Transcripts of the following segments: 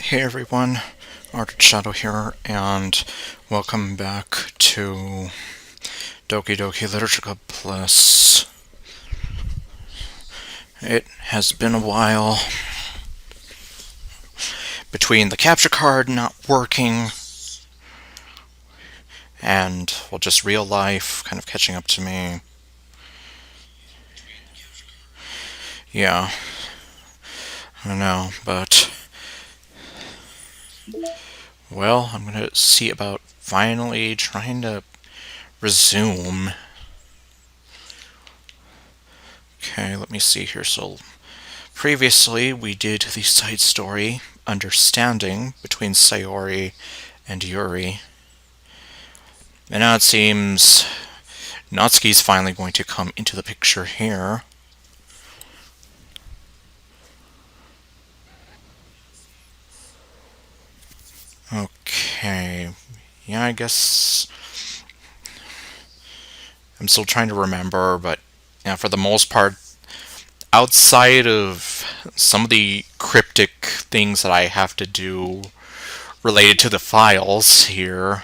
Hey everyone, Arctic Shadow here, and welcome back to Doki Doki Literature Club Plus. It has been a while between the capture card not working and, well, just real life kind of catching up to me. Yeah, I don't know, but well, I'm gonna see about finally trying to resume. Okay, let me see here. So, previously we did the side story, Understanding, between Sayori and Yuri. And now it seems Natsuki's finally going to come into the picture here. Okay. Yeah, I guess I'm still trying to remember, but yeah, for the most part, outside of some of the cryptic things that I have to do related to the files here,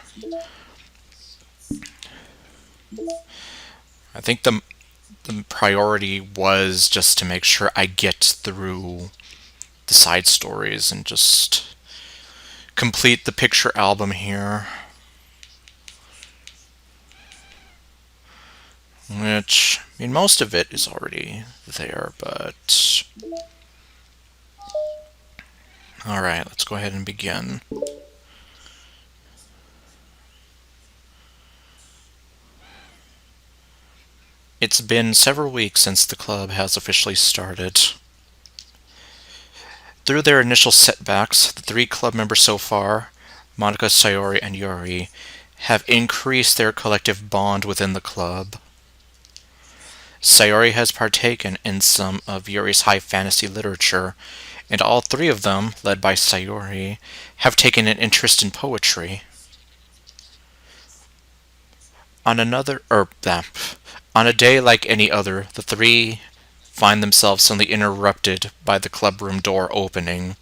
I think the priority was just to make sure I get through the side stories and just complete the picture album here. Which, I mean, most of it is already there, but... Alright, let's go ahead and begin. It's been several weeks since the club has officially started. Through their initial setbacks, the 3 club members so far, Monika, Sayori, and Yuri, have increased their collective bond within the club. Sayori has partaken in some of Yuri's high fantasy literature, and all 3 of them, led by Sayori, have taken an interest in poetry. On a day like any other, the 3 find themselves suddenly interrupted by the clubroom door opening.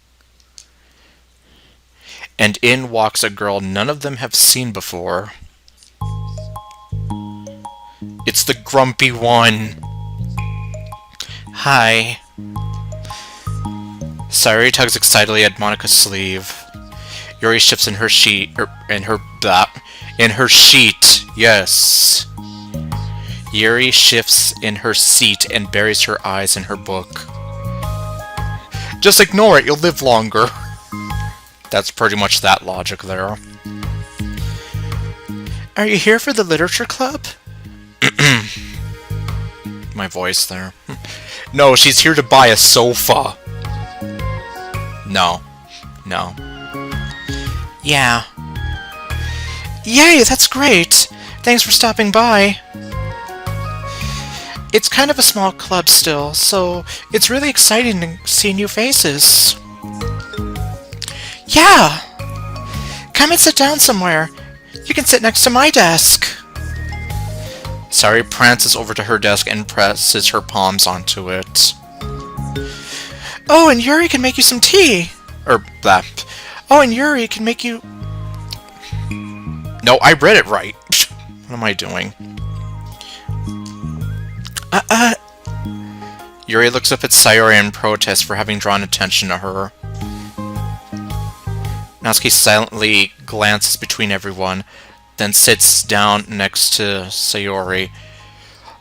And in walks a girl none of them have seen before. It's the grumpy one. Hi. Sayori tugs excitedly at Monika's sleeve. Yuri shifts in her sheet, in her sheet, yes. Yuri shifts in her seat and buries her eyes in her book. Just ignore it, you'll live longer. That's pretty much that logic there. Are you here for the literature club? My voice there. No, she's here to buy a sofa. No. Yeah. Yay, that's great. Thanks for stopping by. It's kind of a small club still, so it's really exciting to see new faces. Yeah! Come and sit down somewhere. You can sit next to my desk. Sayori prances over to her desk and presses her palms onto it. Oh, and Yuri can make you some tea! Oh, and Yuri can make you... No, I read it right. What am I doing? Yuri looks up at Sayori in protest for having drawn attention to her. Natsuki silently glances between everyone, then sits down next to Sayori.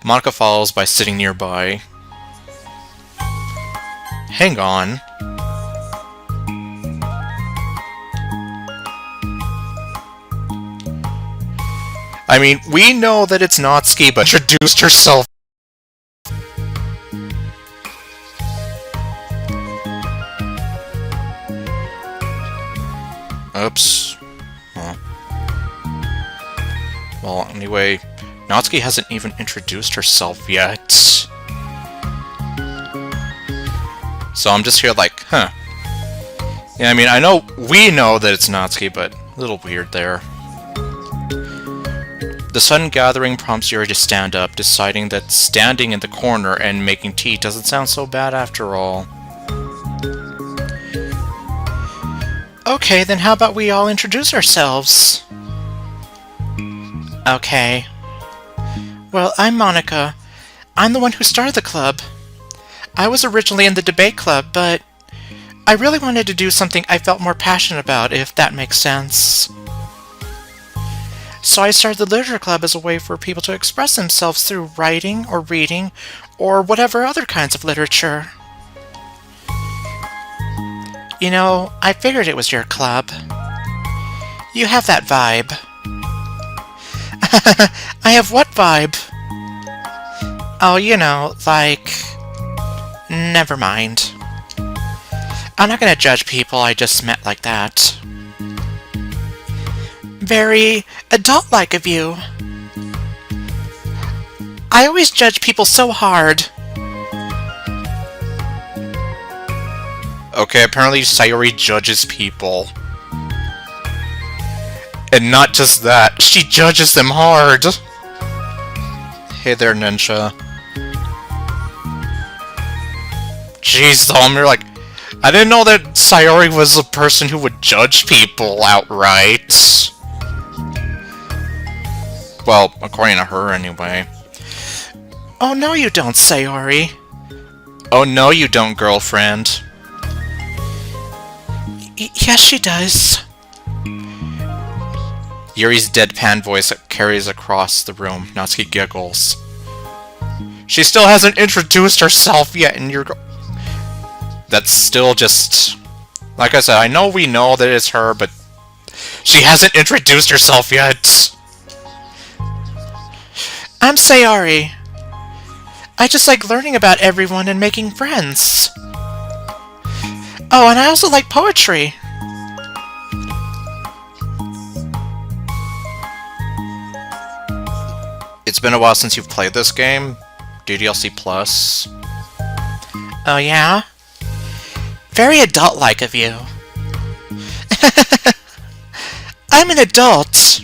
Monika follows by sitting nearby. Hang on. I mean, we know that it's Natsuki, but introduced herself. Oops. Oh. Well, anyway, Natsuki hasn't even introduced herself yet. So I'm just here like, huh. Yeah, I mean, we know that it's Natsuki, but a little weird there. The sun gathering prompts Yuri to stand up, deciding that standing in the corner and making tea doesn't sound so bad after all. Okay, then how about we all introduce ourselves? Okay. Well, I'm Monica. I'm the one who started the club. I was originally in the debate club, but I really wanted to do something I felt more passionate about, if that makes sense. So I started the literature club as a way for people to express themselves through writing or reading or whatever other kinds of literature. You know, I figured it was your club. You have that vibe. I have what vibe? Oh, you know, like... Never mind. I'm not gonna judge people I just met like that. Very adult-like of you. I always judge people so hard. Okay, apparently Sayori judges people. And not just that, she judges them hard! Hey there, Ninja. Jeez, Tom, you're like... I didn't know that Sayori was a person who would judge people outright. Well, according to her, anyway. Oh, no you don't, Sayori. Oh, no you don't, girlfriend. Yes, she does. Yuri's deadpan voice carries across the room. Natsuki giggles. She still hasn't introduced herself yet, and you're... That's still just... Like I said, I know we know that it's her, but... She hasn't introduced herself yet! I'm Sayori. I just like learning about everyone and making friends. Oh, and I also like poetry. It's been a while since you've played this game. DDLC Plus. Oh yeah? Very adult-like of you. I'm an adult.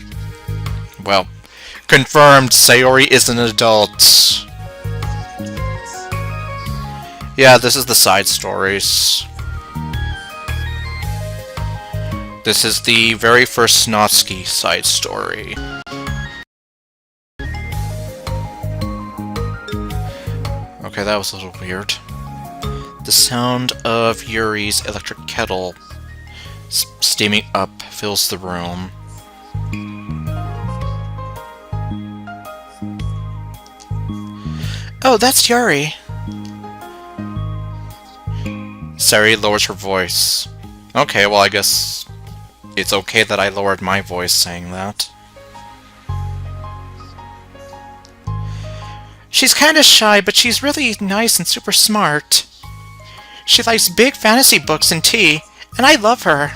Well, confirmed, Sayori is an adult. Yeah, this is the side stories. This is the very first Natsuki side story. Okay, that was a little weird. The sound of Yuri's electric kettle steaming up fills the room. Oh, that's Yuri. Sari lowers her voice. Okay, well I guess it's okay that I lowered my voice saying that. She's kinda shy, but she's really nice and super smart. She likes big fantasy books and tea, and I love her.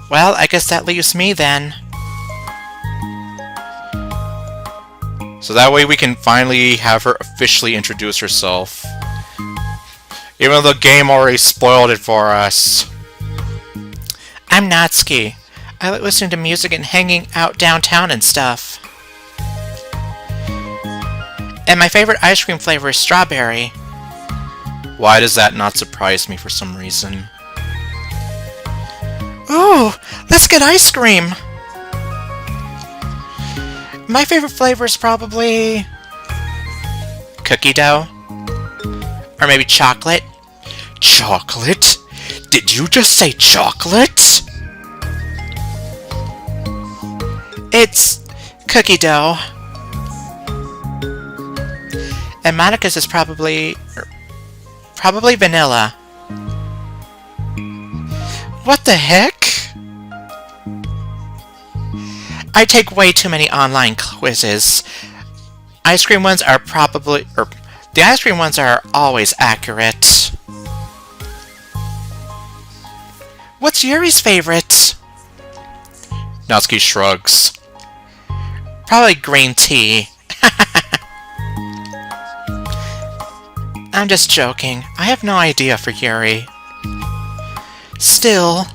Well, I guess that leaves me then. So that way we can finally have her officially introduce herself. Even though the game already spoiled it for us. I'm Natsuki. I like listening to music and hanging out downtown and stuff. And my favorite ice cream flavor is strawberry. Why does that not surprise me for some reason? Ooh, let's get ice cream! My favorite flavor is probably... cookie dough? Or maybe chocolate? Chocolate? Did you just say chocolate? It's cookie dough. And Monica's is probably vanilla. What the heck? I take way too many online quizzes. The ice cream ones are always accurate. What's Yuri's favorite? Natsuki shrugs. Probably green tea. I'm just joking. I have no idea for Yuri. Still,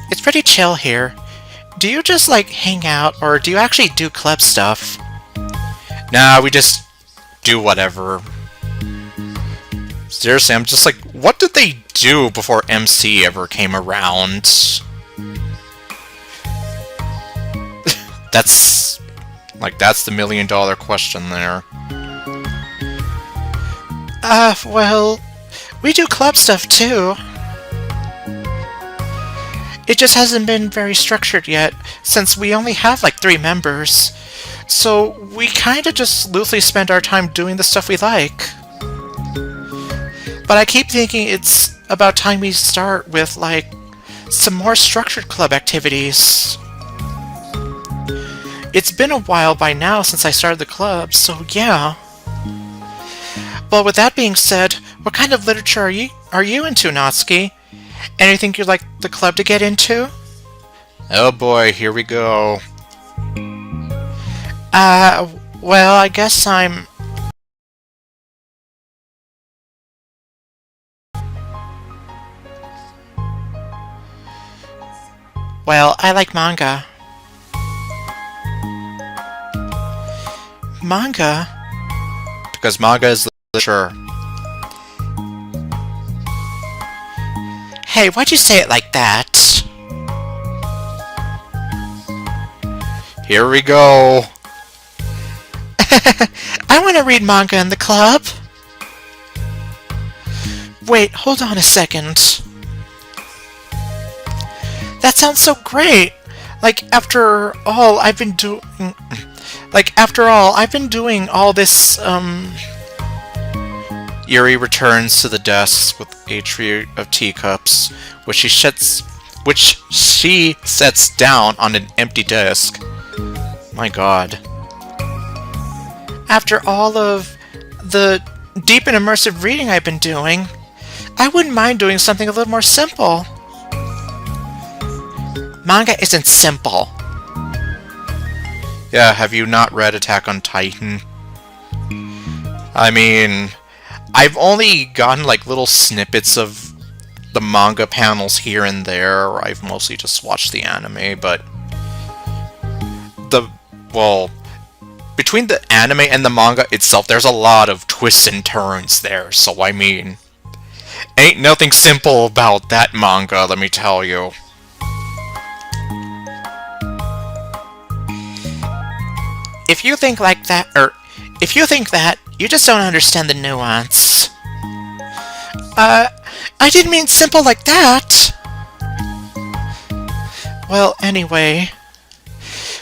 it's pretty chill here. do you just, like, hang out, or do you actually do club stuff? Nah, we just do whatever. Seriously, I'm just like, what did they do before MC ever came around? That's the million-dollar question there. Well, we do club stuff too. It just hasn't been very structured yet, since we only have like 3 members. So we kinda just loosely spend our time doing the stuff we like. But I keep thinking it's about time we start with, like, some more structured club activities. It's been a while by now since I started the club, so yeah. Well, with that being said, what kind of literature are you into, Natsuki? Anything you'd like the club to get into? Oh boy, here we go. Well, I guess I'm... Well, I like manga. Manga? Because manga is literature. Hey, why'd you say it like that? Here we go. I want to read manga in the club. Wait, hold on a second. That sounds so great! After all, I've been doing all this, Yuri returns to the desk with a tray of teacups, which she sets down on an empty desk. My god. After all of the deep and immersive reading I've been doing, I wouldn't mind doing something a little more simple. Manga isn't simple. Yeah, have you not read Attack on Titan? I mean, I've only gotten like little snippets of the manga panels here and there, or I've mostly just watched the anime, but between the anime and the manga itself, there's a lot of twists and turns there, so I mean, ain't nothing simple about that manga, let me tell you. If you think that, you just don't understand the nuance. I didn't mean simple like that! Well, anyway,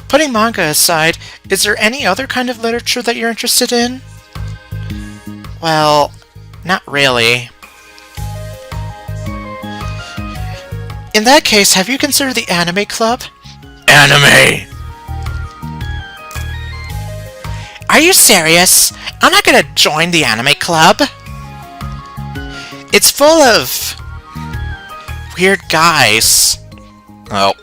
putting manga aside, is there any other kind of literature that you're interested in? Well, not really. In that case, have you considered the anime club? Anime! Are you serious? I'm not gonna join the anime club. It's full of weird guys. Oh.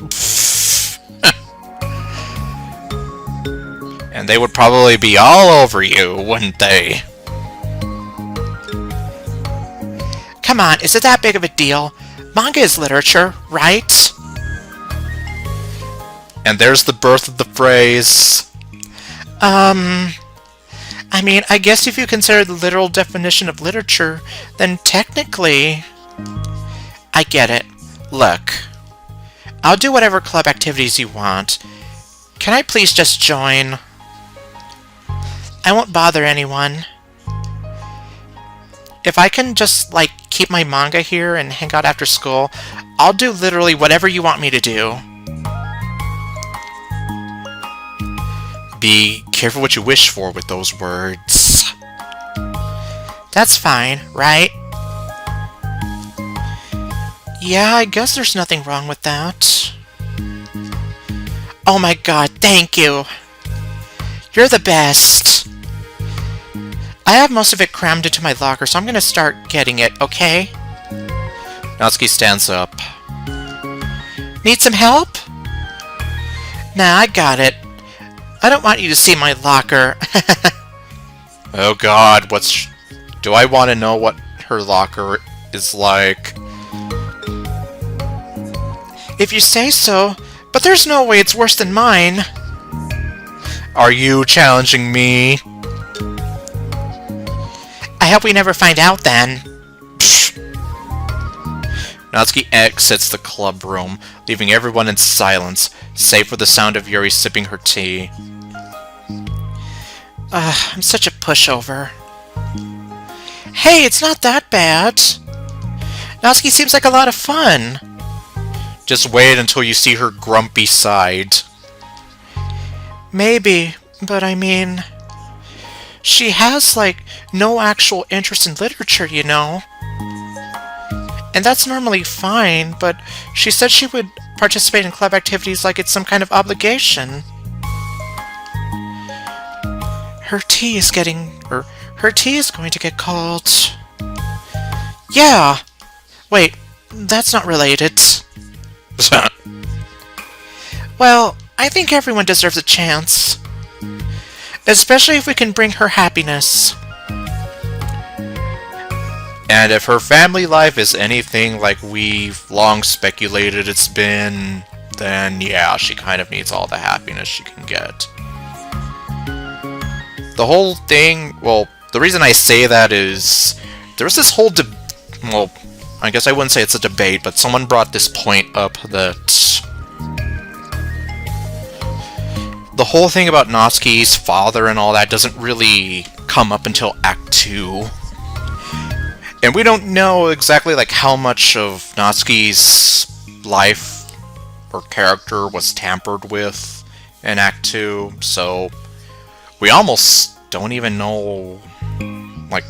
And they would probably be all over you, wouldn't they? Come on, is it that big of a deal? Manga is literature, right? And there's the birth of the phrase. I mean, I guess if you consider the literal definition of literature, then technically... I get it. Look, I'll do whatever club activities you want. Can I please just join? I won't bother anyone. If I can just, like, keep my manga here and hang out after school, I'll do literally whatever you want me to do. Be careful what you wish for with those words. That's fine, right? Yeah, I guess there's nothing wrong with that. Oh my god, thank you! You're the best! I have most of it crammed into my locker, so I'm gonna start getting it, okay? Natsuki stands up. Need some help? Nah, I got it. I don't want you to see my locker. Oh god, do I want to know what her locker is like? If you say so, But there's no way it's worse than mine. Are you challenging me? I hope we never find out then. Natsuki exits the club room, leaving everyone in silence, save for the sound of Yuri sipping her tea. I'm such a pushover. Hey, it's not that bad. Natsuki seems like a lot of fun. Just wait until you see her grumpy side. Maybe, but I mean... She has, like, no actual interest in literature, you know? And that's normally fine, but she said she would participate in club activities like it's some kind of obligation. Her tea is going to get cold. Yeah! Wait, that's not related. Well, I think everyone deserves a chance. Especially if we can bring her happiness. And if her family life is anything like we've long speculated it's been, then yeah, she kind of needs all the happiness she can get. The whole thing, well, the reason I say that is, there was this whole well, I guess I wouldn't say it's a debate, but someone brought this point up that the whole thing about Natsuki's father and all that doesn't really come up until Act 2. And we don't know exactly like how much of Natsuki's life or character was tampered with in Act 2, so we almost don't even know like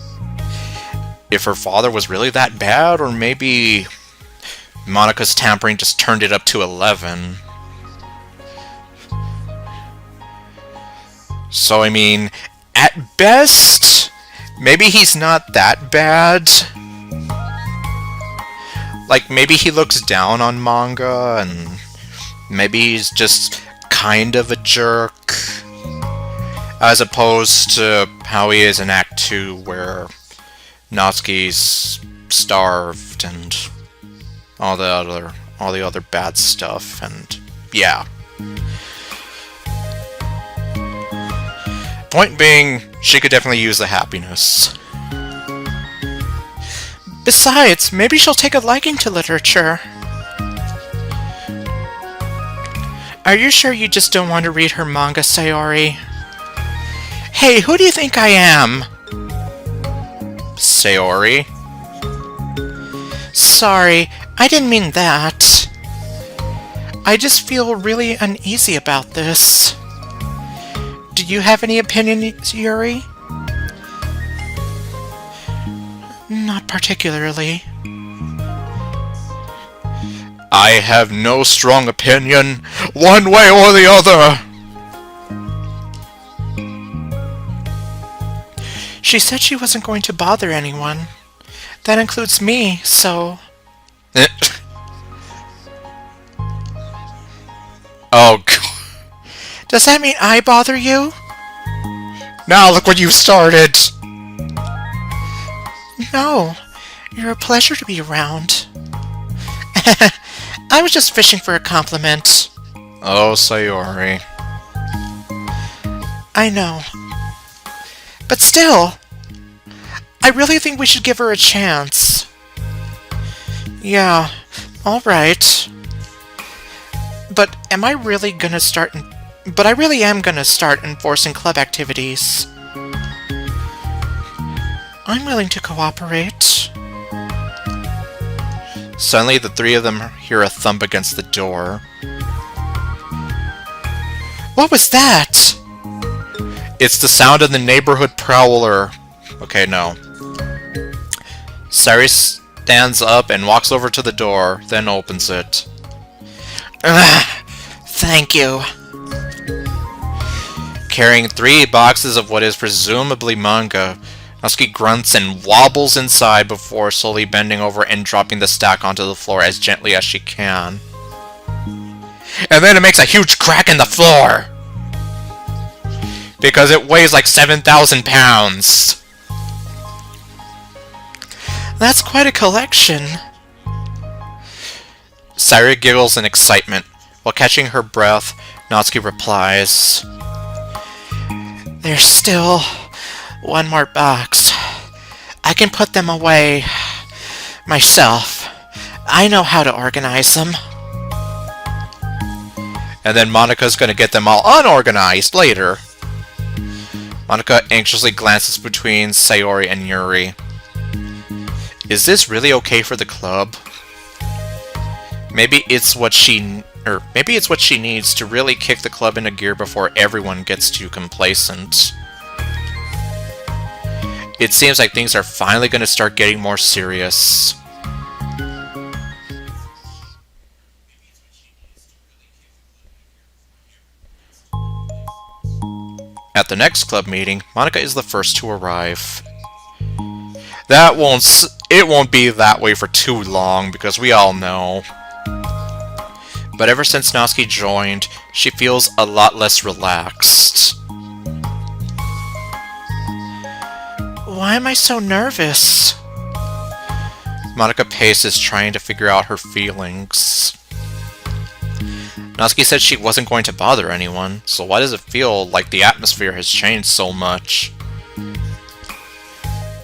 if her father was really that bad, or maybe Monika's tampering just turned it up to 11. So, I mean, at best, maybe he's not that bad. Like, maybe he looks down on manga, and maybe he's just kind of a jerk. As opposed to how he is in Act 2, where Natsuki's starved, and all the other bad stuff, and yeah. Point being, she could definitely use the happiness. Besides, maybe she'll take a liking to literature. Are you sure you just don't want to read her manga, Sayori? Hey, who do you think I am? Sayori? Sorry, I didn't mean that. I just feel really uneasy about this. Do you have any opinion, Yuri? Not particularly. I have no strong opinion, one way or the other! She said she wasn't going to bother anyone. That includes me, so... Oh, God. Does that mean I bother you? Now look what you've started! No, you're a pleasure to be around. I was just fishing for a compliment. Oh, Sayori. I know. But still, I really think we should give her a chance. Yeah, alright. But I really am gonna start enforcing club activities. I'm willing to cooperate. Suddenly, the three of them hear a thump against the door. What was that? It's the sound of the neighborhood prowler. Okay, no. Sari stands up and walks over to the door, then opens it. Thank you. Carrying 3 boxes of what is presumably manga, Natsuki grunts and wobbles inside before slowly bending over and dropping the stack onto the floor as gently as she can. And then it makes a huge crack in the floor! Because it weighs like 7,000 pounds! That's quite a collection. Sayori giggles in excitement, While catching her breath, Natsuki replies, "There's still one more box. I can put them away myself. I know how to organize them." And then Monika's gonna get them all unorganized later. Monika anxiously glances between Sayori and Yuri. Is this really okay for the club? Maybe it's what she needs to really kick the club into gear before everyone gets too complacent. It seems like things are finally going to start getting more serious. At the next club meeting, Monika is the first to arrive. It won't be that way for too long, because we all know. But ever since Natsuki joined, she feels a lot less relaxed. Why am I so nervous? Monika paces, trying to figure out her feelings. Natsuki said she wasn't going to bother anyone, so why does it feel like the atmosphere has changed so much?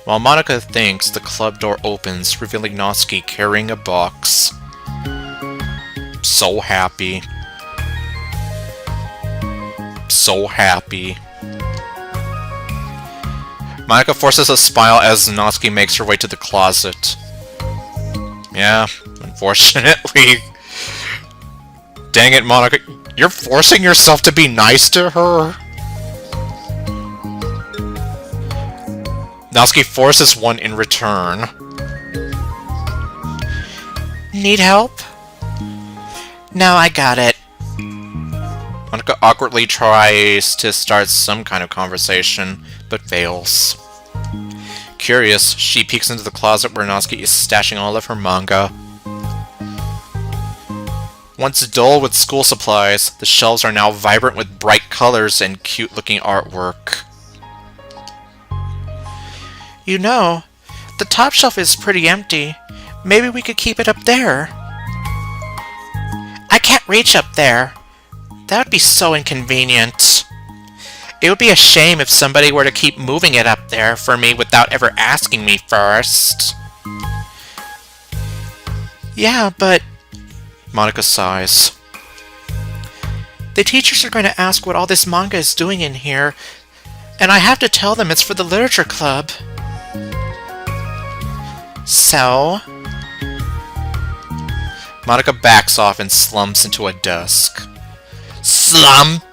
While Monika thinks, the club door opens, revealing Natsuki carrying a box. So happy. So happy. Monika forces a smile as Natsuki makes her way to the closet. Yeah, unfortunately. Dang it, Monika. You're forcing yourself to be nice to her? Natsuki forces one in return. Need help? No, I got it. Monika awkwardly tries to start some kind of conversation, but fails. Curious, she peeks into the closet where Natsuki is stashing all of her manga. Once dull with school supplies, the shelves are now vibrant with bright colors and cute-looking artwork. You know, the top shelf is pretty empty. Maybe we could keep it up there. I can't reach up there. That would be so inconvenient. It would be a shame if somebody were to keep moving it up there for me without ever asking me first. Yeah, but... Monika sighs. The teachers are going to ask what all this manga is doing in here, and I have to tell them it's for the literature club. So? Monika backs off and slumps into a desk. Slump!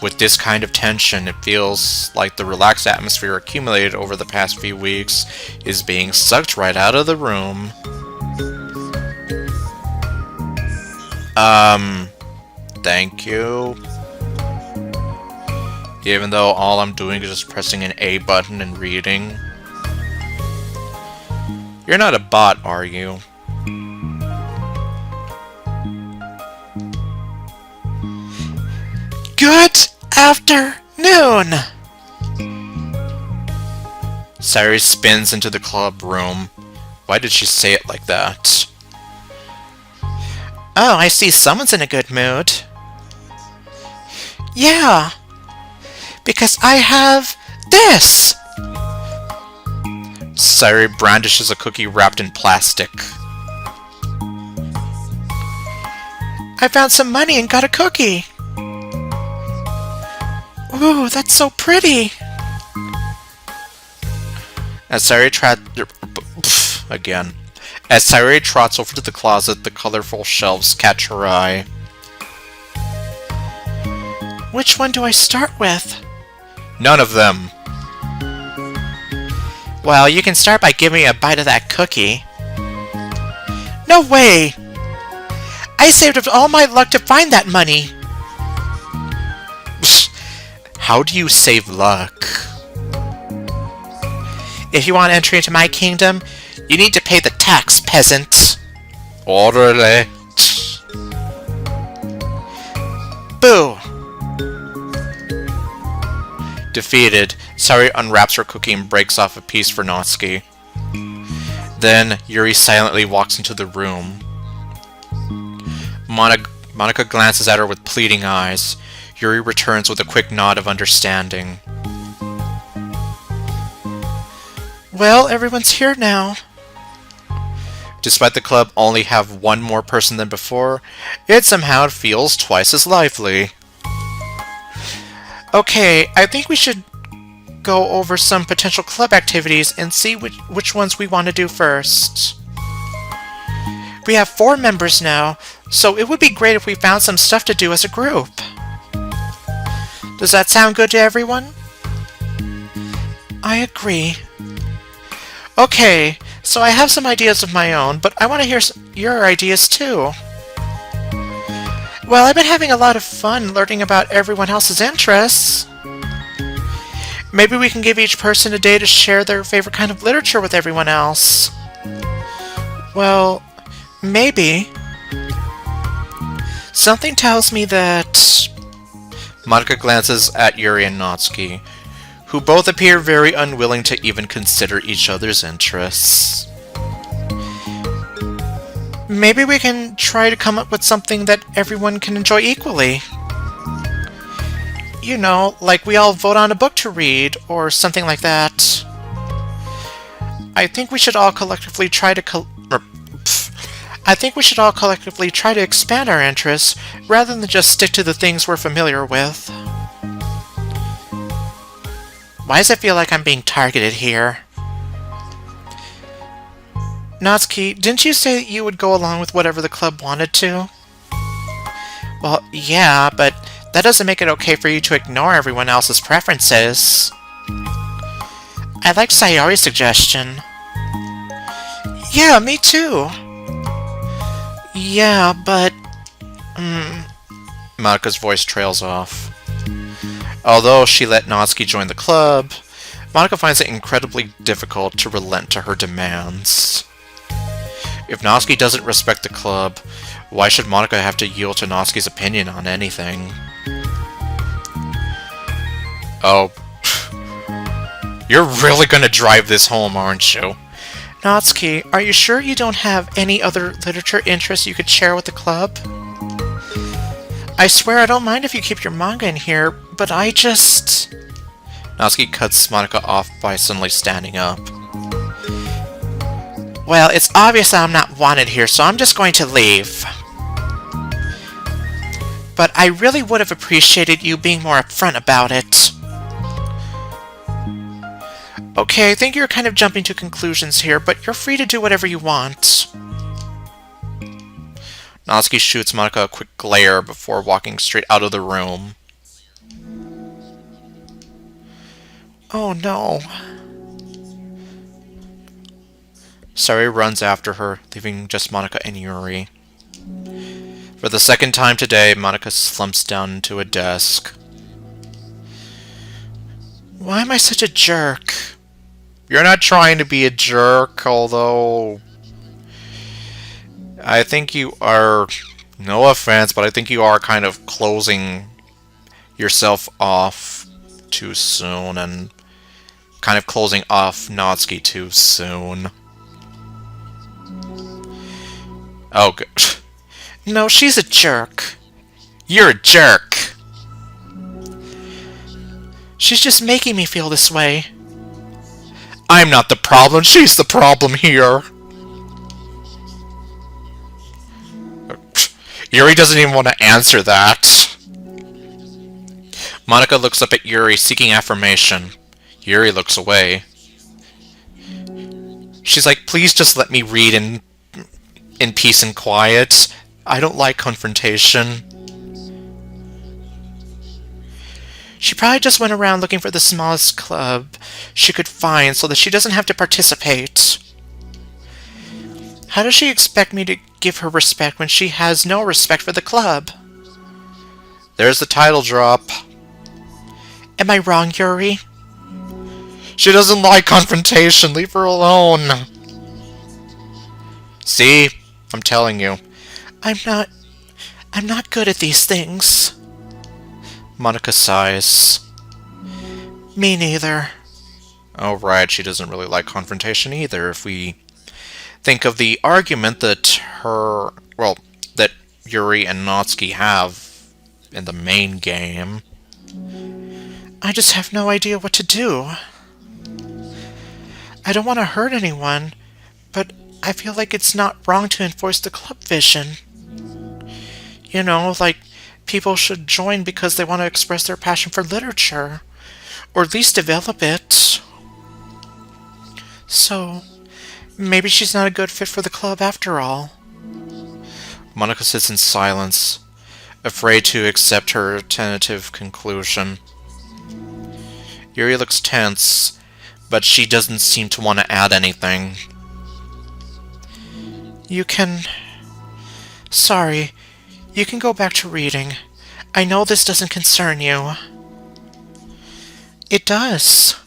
With this kind of tension, it feels like the relaxed atmosphere accumulated over the past few weeks is being sucked right out of the room. Thank you. Even though all I'm doing is just pressing an A button and reading. You're not a bot, are you? Good afternoon! Sayori spins into the club room. Why did she say it like that? Oh, I see someone's in a good mood. Yeah, because I have this! Sayori brandishes a cookie wrapped in plastic. I found some money and got a cookie! Ooh, that's so pretty! As Sayori trots over to the closet, the colorful shelves catch her eye. Which one do I start with? None of them. Well, you can start by giving me a bite of that cookie. No way! I saved up all my luck to find that money! How do you save luck? If you want entry into my kingdom, you need to pay the tax, peasant. Orderly. Boo! Defeated, Sayori unwraps her cookie and breaks off a piece for Natsuki. Then, Yuri silently walks into the room. Monica glances at her with pleading eyes. Yuri returns with a quick nod of understanding. Well, everyone's here now. Despite the club only have one more person than before, it somehow feels twice as lively. Okay, I think we should go over some potential club activities and see which ones we want to do first. We have 4 members now, so it would be great if we found some stuff to do as a group. Does that sound good to everyone? I agree. Okay, so I have some ideas of my own, but I want to hear your ideas too. Well, I've been having a lot of fun learning about everyone else's interests. Maybe we can give each person a day to share their favorite kind of literature with everyone else. Well, maybe. Something tells me that... Monica glances at Yuri and Natsuki, who both appear very unwilling to even consider each other's interests. Maybe we can try to come up with something that everyone can enjoy equally. You know, like we all vote on a book to read, or something like that. I think we should all collectively try to expand our interests, rather than just stick to the things we're familiar with. Why does it feel like I'm being targeted here? Natsuki, didn't you say that you would go along with whatever the club wanted to? Well, yeah, but that doesn't make it okay for you to ignore everyone else's preferences. I like Sayori's suggestion. Yeah, me too. Yeah, but... Monika's voice trails off. Although she let Natsuki join the club, Monika finds it incredibly difficult to relent to her demands. If Natsuki doesn't respect the club, why should Monika have to yield to Natsuki's opinion on anything? Oh. You're really gonna drive this home, aren't you? Natsuki, are you sure you don't have any other literature interests you could share with the club? I swear I don't mind if you keep your manga in here, but I just... Natsuki cuts Monika off by suddenly standing up. Well, it's obvious that I'm not wanted here, so I'm just going to leave. But I really would have appreciated you being more upfront about it. Okay, I think you're kind of jumping to conclusions here, but you're free to do whatever you want. Natsuki shoots Monika a quick glare before walking straight out of the room. Oh no. Sayori runs after her, leaving just Monika and Yuri. For the second time today, Monika slumps down into a desk. Why am I such a jerk? You're not trying to be a jerk, although... I think you are... No offense, but I think you are kind of closing yourself off too soon, and kind of closing off Natsuki too soon. Oh, good. No, she's a jerk. You're a jerk! She's just making me feel this way. I'm not the problem, she's the problem here! Yuri doesn't even want to answer that. Monika looks up at Yuri, seeking affirmation. Yuri looks away. She's like, please just let me read in peace and quiet. I don't like confrontation. She probably just went around looking for the smallest club she could find so that she doesn't have to participate. How does she expect me to give her respect when she has no respect for the club? There's the title drop. Am I wrong, Yuri? She doesn't like confrontation. Leave her alone. See? I'm telling you. I'm not good at these things. Monika sighs. Me neither. Oh, right, she doesn't really like confrontation either. If we think of the argument that that Yuri and Natsuki have in the main game. I just have no idea what to do. I don't want to hurt anyone, but I feel like it's not wrong to enforce the club vision. You know, like people should join because they want to express their passion for literature, or at least develop it. So, maybe she's not a good fit for the club after all. Monica sits in silence, afraid to accept her tentative conclusion. Yuri looks tense, but she doesn't seem to want to add anything. You can... Sorry, you can go back to reading. I know this doesn't concern you. It does.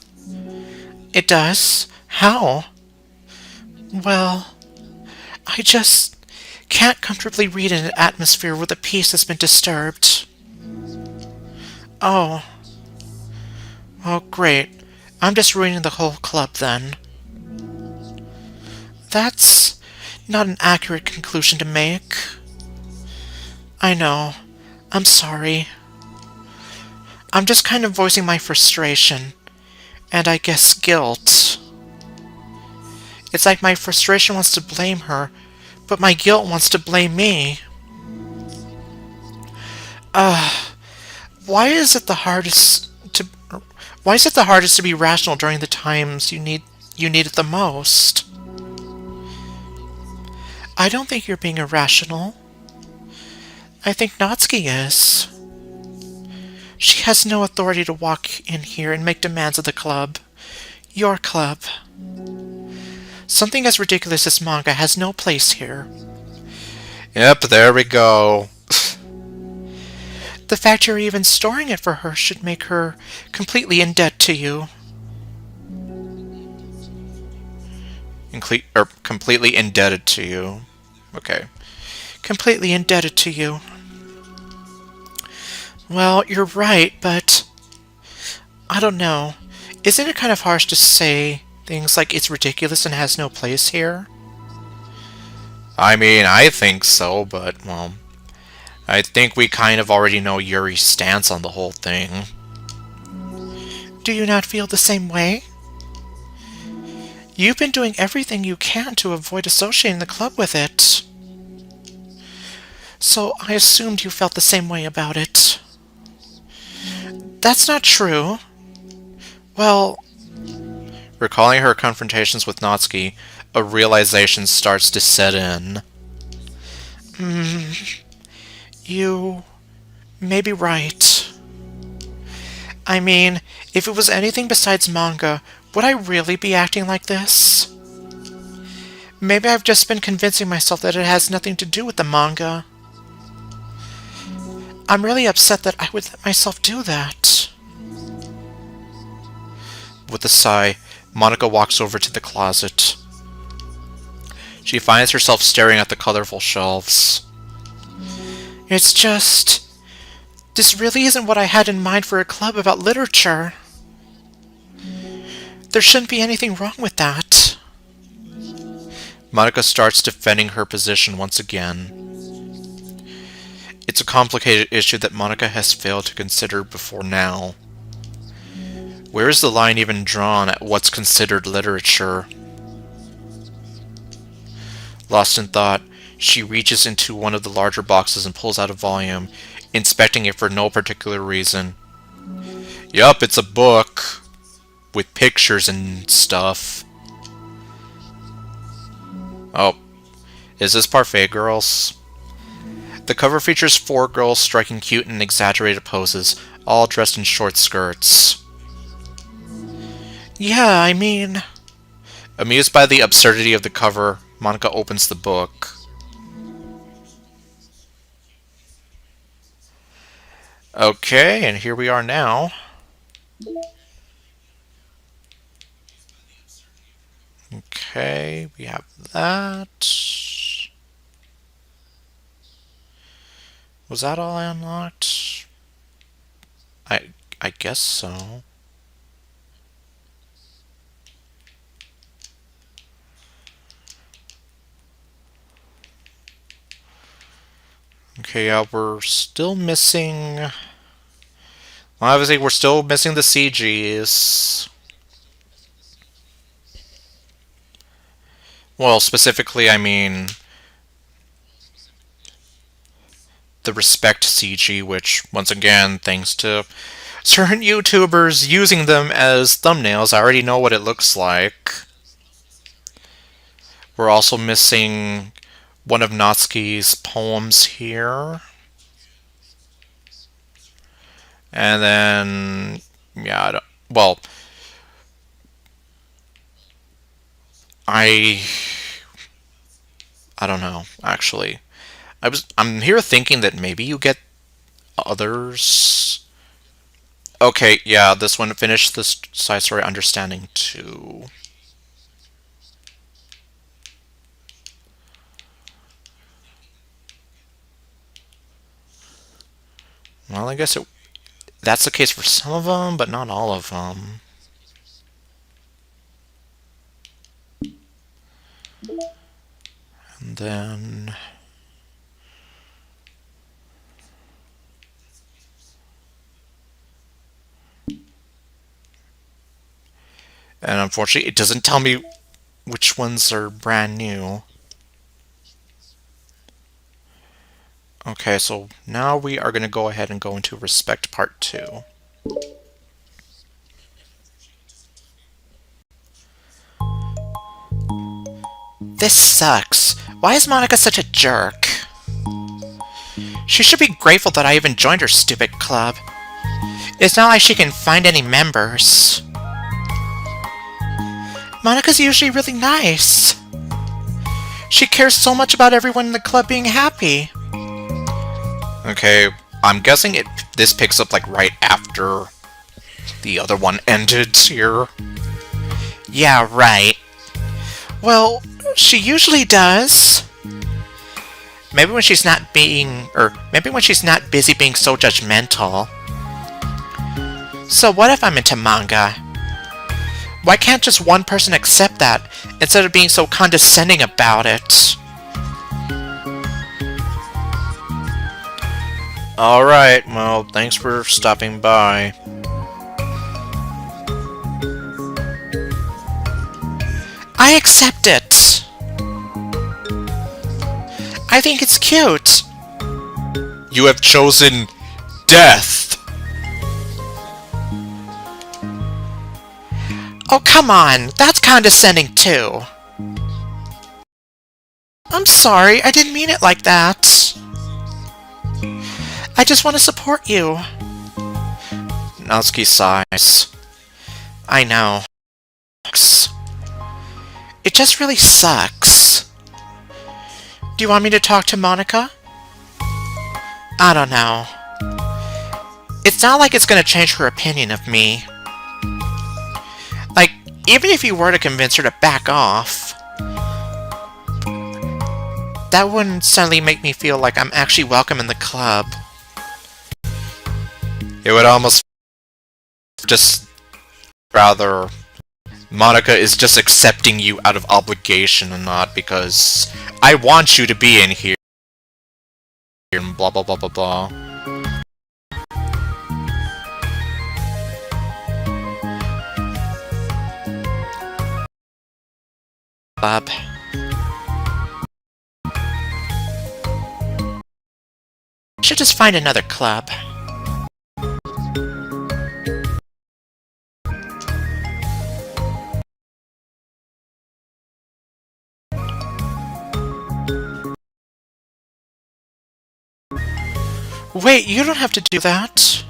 It does? How? Well, I just can't comfortably read in an atmosphere where the peace has been disturbed. Oh. Oh, great. I'm just ruining the whole club then. That's not an accurate conclusion to make. I know. I'm sorry. I'm just kind of voicing my frustration, and I guess guilt. It's like my frustration wants to blame her, but my guilt wants to blame me. Why is it the hardest to... Why is it the hardest to be rational during the times you need it the most? I don't think you're being irrational. I think Natsuki is. She has no authority to walk in here and make demands of the club. Your club. Something as ridiculous as manga has no place here. Yep, there we go. The fact you're even storing it for her should make her completely in debt to you. Completely indebted to you. Okay. Completely indebted to you. Well, you're right, but... I don't know. Isn't it kind of harsh to say things like it's ridiculous and has no place here? I mean, I think so, but, well... I think we kind of already know Yuri's stance on the whole thing. Do you not feel the same way? You've been doing everything you can to avoid associating the club with it. So I assumed you felt the same way about it. That's not true. Well... Recalling her confrontations with Natsuki, a realization starts to set in. You may be right. I mean, if it was anything besides manga, would I really be acting like this? Maybe I've just been convincing myself that it has nothing to do with the manga. I'm really upset that I would let myself do that. With a sigh, Monica walks over to the closet. She finds herself staring at the colorful shelves. It's just... This really isn't what I had in mind for a club about literature. There shouldn't be anything wrong with that. Monica starts defending her position once again. It's a complicated issue that Monica has failed to consider before now. Where is the line even drawn at what's considered literature? Lost in thought, she reaches into one of the larger boxes and pulls out a volume, inspecting it for no particular reason. Yup, it's a book. With pictures and stuff. Oh. Is this Parfait Girls? The cover features 4 girls striking cute and exaggerated poses, all dressed in short skirts. Yeah, I mean... Amused by the absurdity of the cover, Monica opens the book. Okay, and here we are now. Okay, we have that. Was that all I unlocked? I guess so. Okay, yeah, we're still missing... Well, obviously, we're still missing the CGs. Well, specifically, I mean... the Respect CG, which, once again, thanks to certain YouTubers using them as thumbnails, I already know what it looks like. We're also missing one of Natsuki's poems here. And then, yeah, well, I don't know, actually. I'm here thinking that maybe you get others. Okay, yeah, this one finished this side story understanding too. Well, I guess that's the case for some of them, but not all of them. And then... and unfortunately, it doesn't tell me which ones are brand new. Okay, so now we are going to go ahead and go into Respect Part 2. This sucks. Why is Monica such a jerk? She should be grateful that I even joined her stupid club. It's not like she can find any members. Monica's usually really nice. She cares so much about everyone in the club being happy. Okay, I'm guessing this picks up like right after the other one ended here. Yeah, right. Well, she usually does. Maybe when she's not busy being so judgmental. So what if I'm into manga? Why can't just one person accept that, instead of being so condescending about it? Alright, well, thanks for stopping by. I accept it! I think it's cute! You have chosen death! Oh, come on! That's condescending, too! I'm sorry, I didn't mean it like that. I just want to support you. Natsuki sighs. I know. It just really sucks. Do you want me to talk to Monica? I don't know. It's not like it's gonna change her opinion of me. Like, even if you were to convince her to back off, that wouldn't suddenly make me feel like I'm actually welcome in the club. It would almost just rather Monica is just accepting you out of obligation and not because I want you to be in here and blah blah blah blah blah. Club. Should just find another club. Wait, you don't have to do that.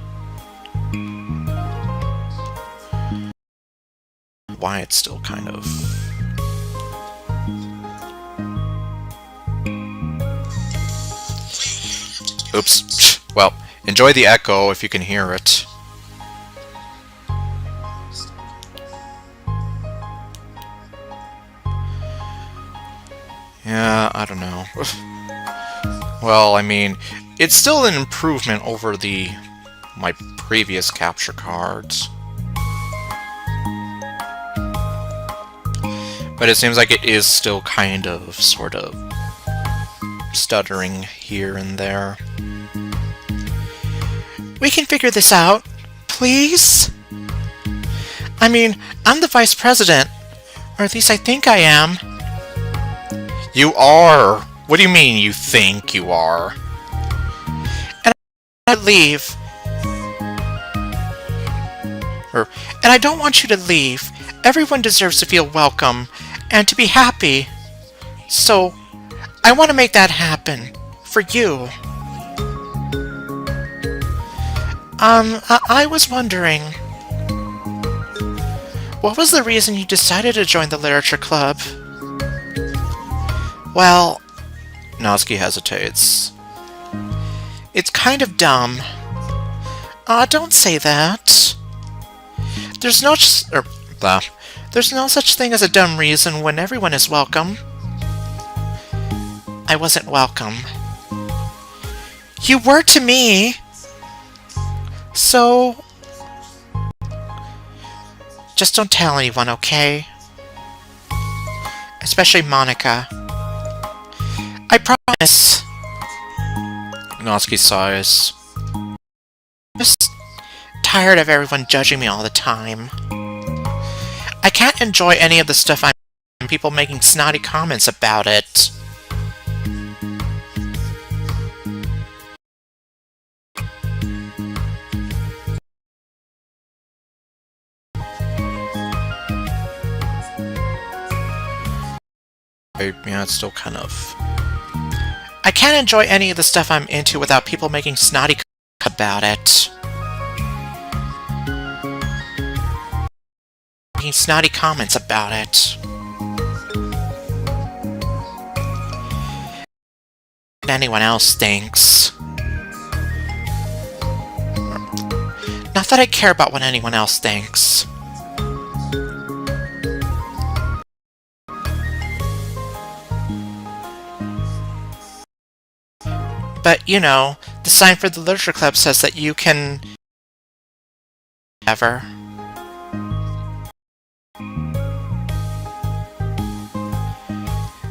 Why it's still kind of... Oops. Well, enjoy the echo if you can hear it. Yeah, I don't know. Well, I mean, it's still an improvement over my previous capture cards. But it seems like it is still kind of, sort of, stuttering here and there. We can figure this out, please? I mean, I'm the vice president, or at least I think I am. You are! What do you mean you think you are? And I leave. And I don't want you to leave. Everyone deserves to feel welcome and to be happy. So, I want to make that happen. For you. I was wondering, what was the reason you decided to join the literature club? Well, Natsuki hesitates. It's kind of dumb. Don't say that. There's no such thing as a dumb reason when everyone is welcome. I wasn't welcome. You were to me. So, just don't tell anyone, okay? Especially Monica. I promise. Natsuki sighs. I'm just tired of everyone judging me all the time. I can't enjoy any of the stuff I'm people making snotty comments about it. Yeah, it's still kind of... I can't enjoy any of the stuff I'm into without people making snotty about it. Making snotty comments about it. What anyone else thinks. Not that I care about what anyone else thinks. But, you know, the sign for the literature club says that you can... ever.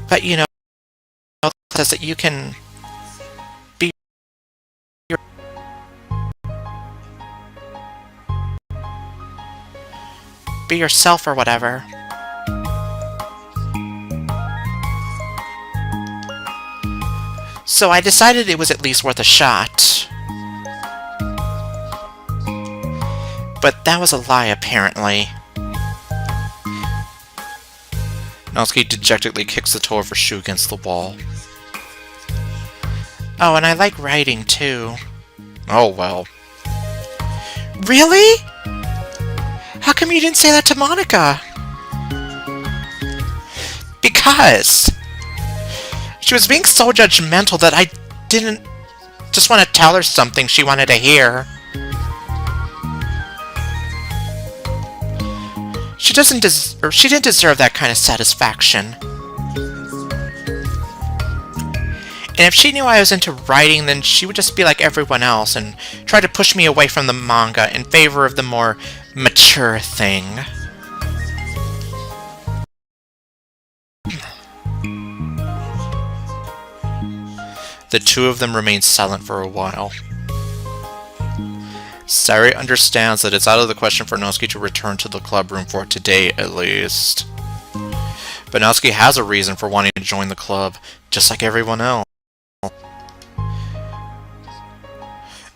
But, you know, it says that you can... be yourself or whatever. So I decided it was at least worth a shot. But that was a lie, apparently. Natsuki dejectedly kicks the toe of her shoe against the wall. Oh, and I like writing, too. Oh, well. Really? How come you didn't say that to Monica? Because... she was being so judgmental that I didn't just want to tell her something she wanted to hear. She didn't deserve that kind of satisfaction. And if she knew I was into writing, then she would just be like everyone else and try to push me away from the manga in favor of the more mature thing. The two of them remain silent for a while. Sari understands that it's out of the question for Natsuki to return to the club room for today, at least. But Natsuki has a reason for wanting to join the club, just like everyone else.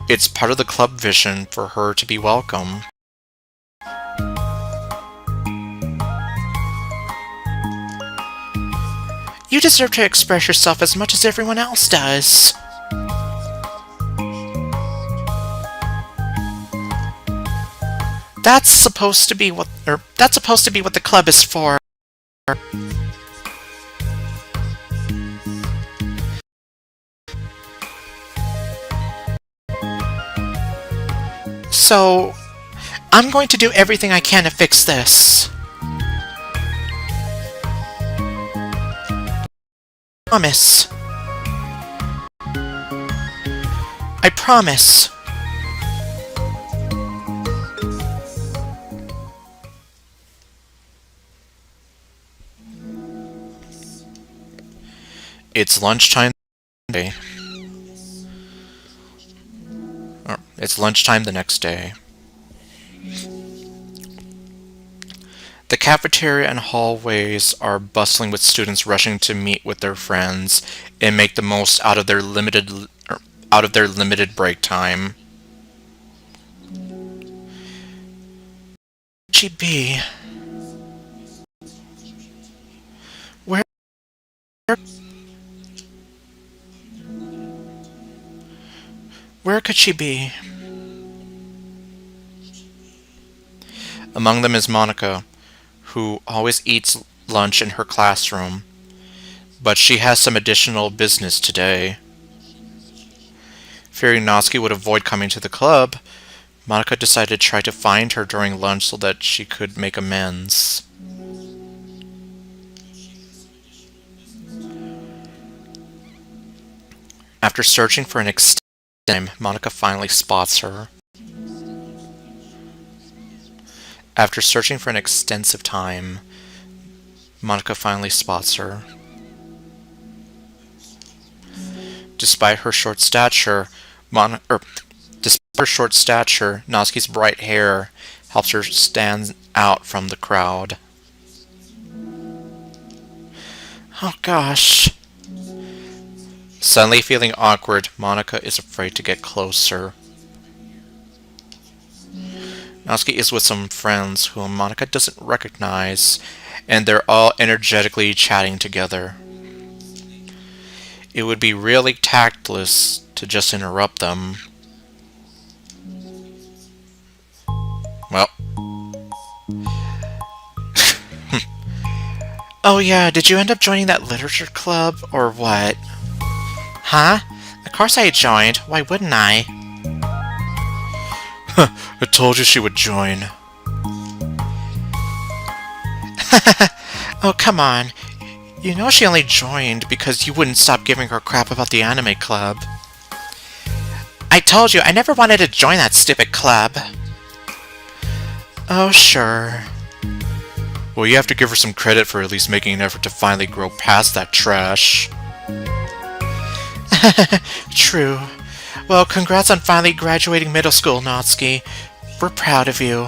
It's part of the club vision for her to be welcome. You deserve to express yourself as much as everyone else does. That's supposed to be what the club is for. So, I'm going to do everything I can to fix this. Promise. I promise. It's lunchtime day. It's lunchtime the next day. The cafeteria and hallways are bustling with students rushing to meet with their friends and make the most out of their limited break time. She be? Where? Where could she be? Among them is Monica, who always eats lunch in her classroom, but she has some additional business today. Fearing Natsuki would avoid coming to the club, Monica decided to try to find her during lunch so that she could make amends. After searching for an extended time, Monica finally spots her. After searching for an extensive time, Monica finally spots her. Despite her short stature, Natsuki's bright hair helps her stand out from the crowd. Oh gosh. Suddenly feeling awkward, Monica is afraid to get closer. Natsuki is with some friends whom Monica doesn't recognize, and they're all energetically chatting together. It would be really tactless to just interrupt them. Well. Oh yeah, did you end up joining that literature club, or what? Huh? Of course I joined. Why wouldn't I? I told you she would join. Oh, come on. You know she only joined because you wouldn't stop giving her crap about the anime club. I told you, I never wanted to join that stupid club. Oh, sure. Well, you have to give her some credit for at least making an effort to finally grow past that trash. True. Well, congrats on finally graduating middle school, Natsuki. We're proud of you.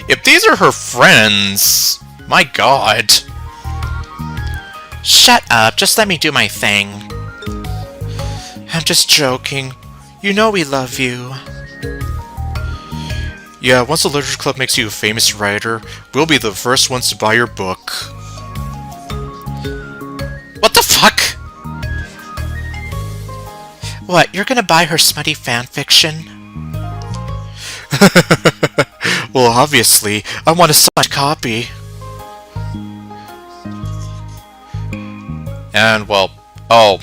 If these are her friends, my god. Shut up, just let me do my thing. I'm just joking. You know we love you. Yeah, once the literature club makes you a famous writer, we'll be the first ones to buy your book. What the fuck? What, you're gonna buy her smutty fanfiction? Well, obviously, I want a signed copy. And, well, oh,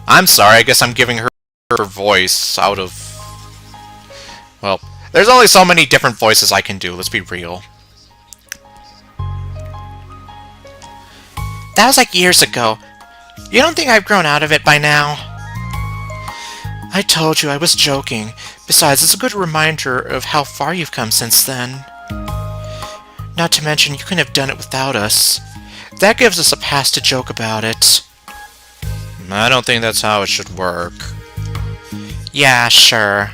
I'm sorry, I guess I'm giving her voice out of... Well, there's only so many different voices I can do, let's be real. That was like years ago. You don't think I've grown out of it by now? I told you I was joking. Besides, it's a good reminder of how far you've come since then. Not to mention, you couldn't have done it without us. That gives us a pass to joke about it. I don't think that's how it should work. Yeah, sure.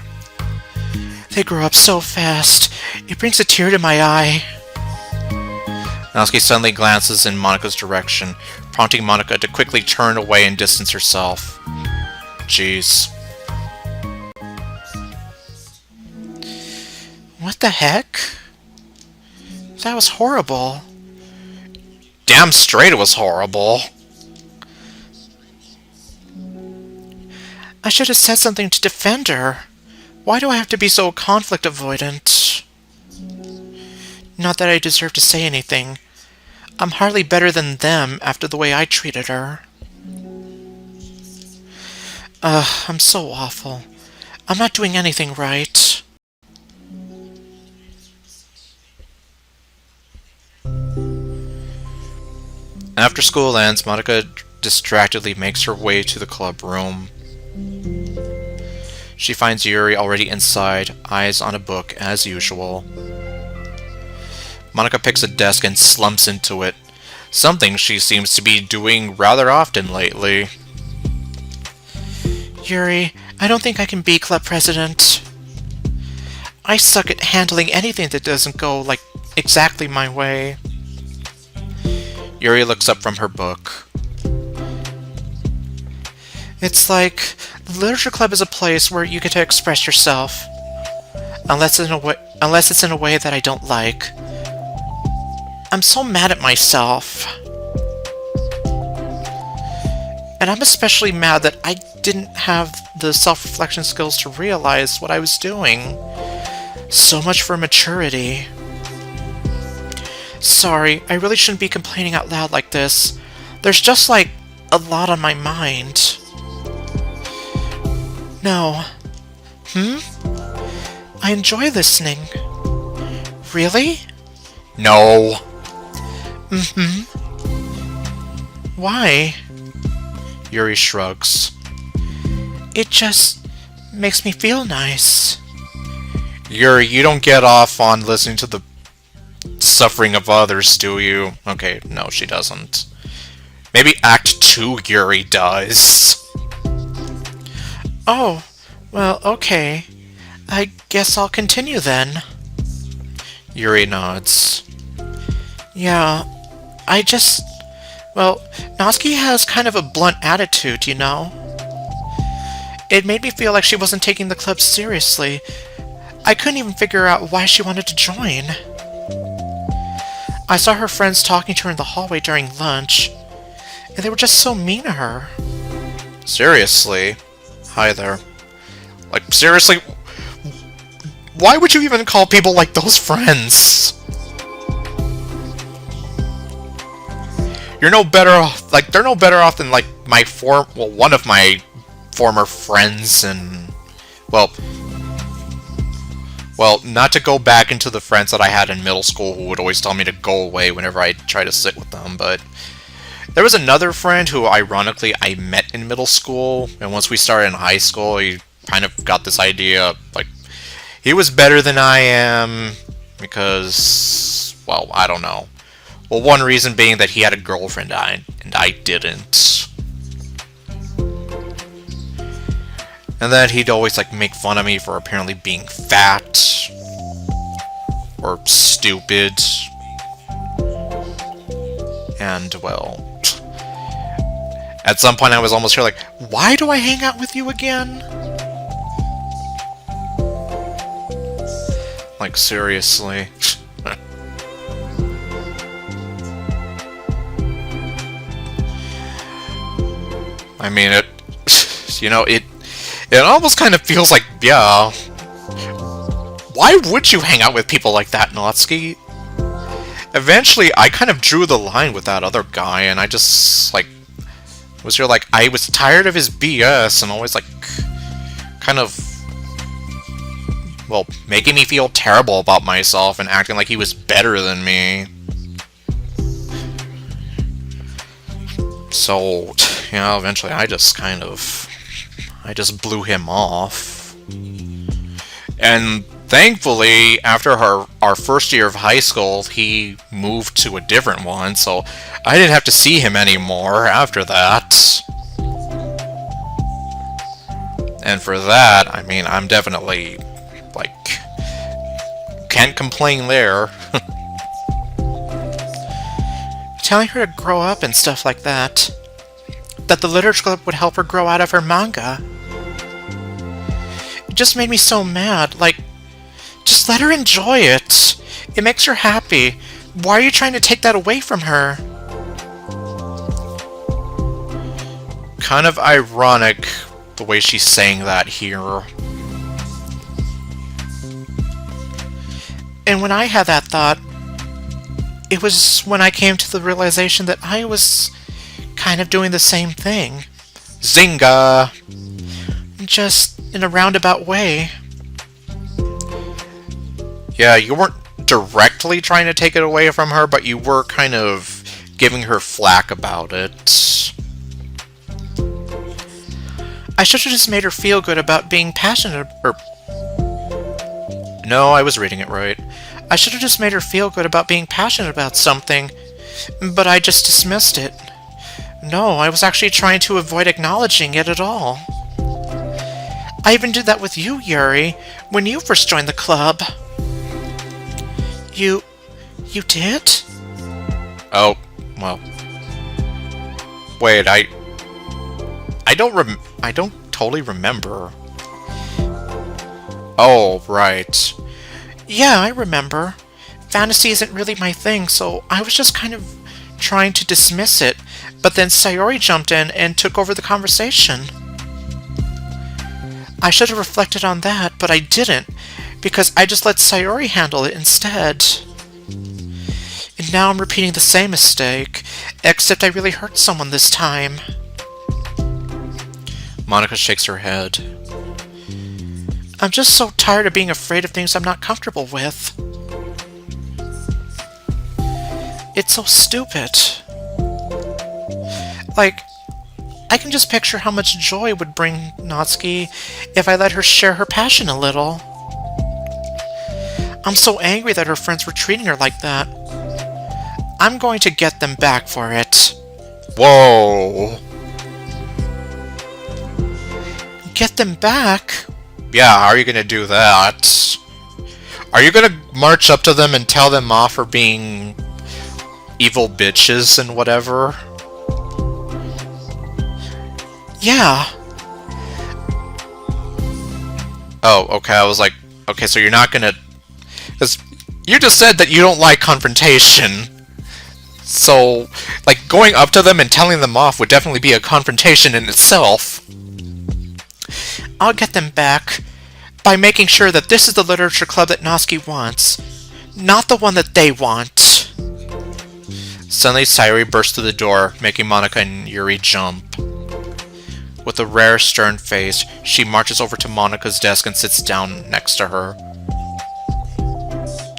They grow up so fast. It brings a tear to my eye. Natsuki suddenly glances in Monika's direction, prompting Monika to quickly turn away and distance herself. Jeez. What the heck? That was horrible. Damn straight it was horrible. I should have said something to defend her. Why do I have to be so conflict avoidant? Not that I deserve to say anything. I'm hardly better than them after the way I treated her. I'm so awful. I'm not doing anything right. After school ends, Monika distractedly makes her way to the club room. She finds Yuri already inside, eyes on a book as usual. Monika picks a desk and slumps into it, something she seems to be doing rather often lately. Yuri, I don't think I can be club president. I suck at handling anything that doesn't go, like, exactly my way. Yuri looks up from her book. It's like, the literature club is a place where you get to express yourself. Unless it's in a way that I don't like. I'm so mad at myself. And I'm especially mad that I didn't have the self-reflection skills to realize what I was doing. So much for maturity. Sorry, I really shouldn't be complaining out loud like this. There's just, like, a lot on my mind. No. I enjoy listening. Really? No. Why? Yuri shrugs. It just makes me feel nice. Yuri, you don't get off on listening to the suffering of others, do you? Okay, no, she doesn't. Maybe Act 2 Yuri does. Oh, well, okay. I guess I'll continue then. Yuri nods. Yeah, well, Natsuki has kind of a blunt attitude, you know? It made me feel like she wasn't taking the club seriously. I couldn't even figure out why she wanted to join. I saw her friends talking to her in the hallway during lunch, and they were just so mean to her. Seriously? Hi there. Like, seriously? Why would you even call people like those friends? You're no better off, like, they're no better off than, like, one of my former friends and, well, not to go back into the friends that I had in middle school who would always tell me to go away whenever I try to sit with them, but there was another friend who, ironically, I met in middle school, and once we started in high school, he kind of got this idea, like, he was better than I am, because, well, I don't know. Well, one reason being that he had a girlfriend and I didn't. And then he'd always, like, make fun of me for apparently being fat. Or stupid. And, well, at some point I was almost here like, why do I hang out with you again? Like, seriously. I mean, it almost kind of feels like, yeah, why would you hang out with people like that, Natsuki? Eventually, I kind of drew the line with that other guy, and I just, like, was here like, I was tired of his BS, and always, like, kind of, well, making me feel terrible about myself and acting like he was better than me. So, you know, eventually I just blew him off. And thankfully, after our first year of high school, he moved to a different one, so I didn't have to see him anymore after that. And for that, I mean, I'm definitely, like, can't complain there. Telling her to grow up and stuff like that. That the literature club would help her grow out of her manga. It just made me so mad. Like, just let her enjoy it. It makes her happy. Why are you trying to take that away from her? Kind of ironic the way she's saying that here. And when I had that thought, it was when I came to the realization that I was kind of doing the same thing. Zynga! Just in a roundabout way. Yeah, you weren't directly trying to take it away from her, but you were kind of giving her flack about it. I should have just made her feel good about being passionate, No, I was reading it right. I should have just made her feel good about being passionate about something, but I just dismissed it. No, I was actually trying to avoid acknowledging it at all. I even did that with you, Yuri, when you first joined the club. You did? Oh, well. Wait, I don't totally remember. Oh, right. Yeah, I remember. Fantasy isn't really my thing, so I was just kind of trying to dismiss it, but then Sayori jumped in and took over the conversation. I should have reflected on that, but I didn't, because I just let Sayori handle it instead. And now I'm repeating the same mistake, except I really hurt someone this time. Monica shakes her head. I'm just so tired of being afraid of things I'm not comfortable with. It's so stupid. Like, I can just picture how much joy it would bring Natsuki if I let her share her passion a little. I'm so angry that her friends were treating her like that. I'm going to get them back for it. Whoa! Get them back? Yeah, how are you gonna do that? Are you gonna march up to them and tell them off for being evil bitches and whatever? Yeah. Oh, okay, I was like, okay, so you're not gonna... Because you just said that you don't like confrontation. So, like, going up to them and telling them off would definitely be a confrontation in itself. I'll get them back by making sure that this is the literature club that Natsuki wants, not the one that they want. Suddenly, Sayori bursts through the door, making Monica and Yuri jump. With a rare, stern face, she marches over to Monica's desk and sits down next to her.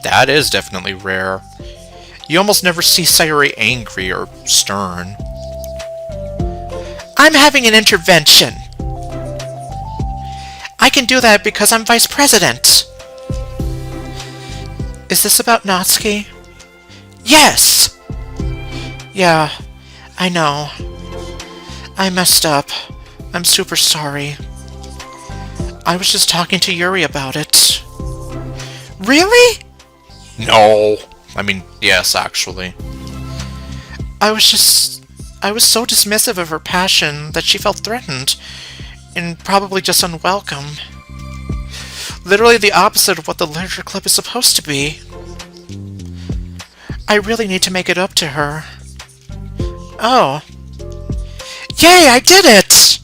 That is definitely rare. You almost never see Sayori angry or stern. I'm having an intervention. I can do that because I'm vice president. Is this about Natsuki? Yes! Yeah, I know. I messed up. I'm super sorry. I was just talking to Yuri about it. Really? No! I mean, yes, actually. I was so dismissive of her passion that she felt threatened, and probably just unwelcome. Literally the opposite of what the literature club is supposed to be. I really need to make it up to her. Oh. Yay, I did it!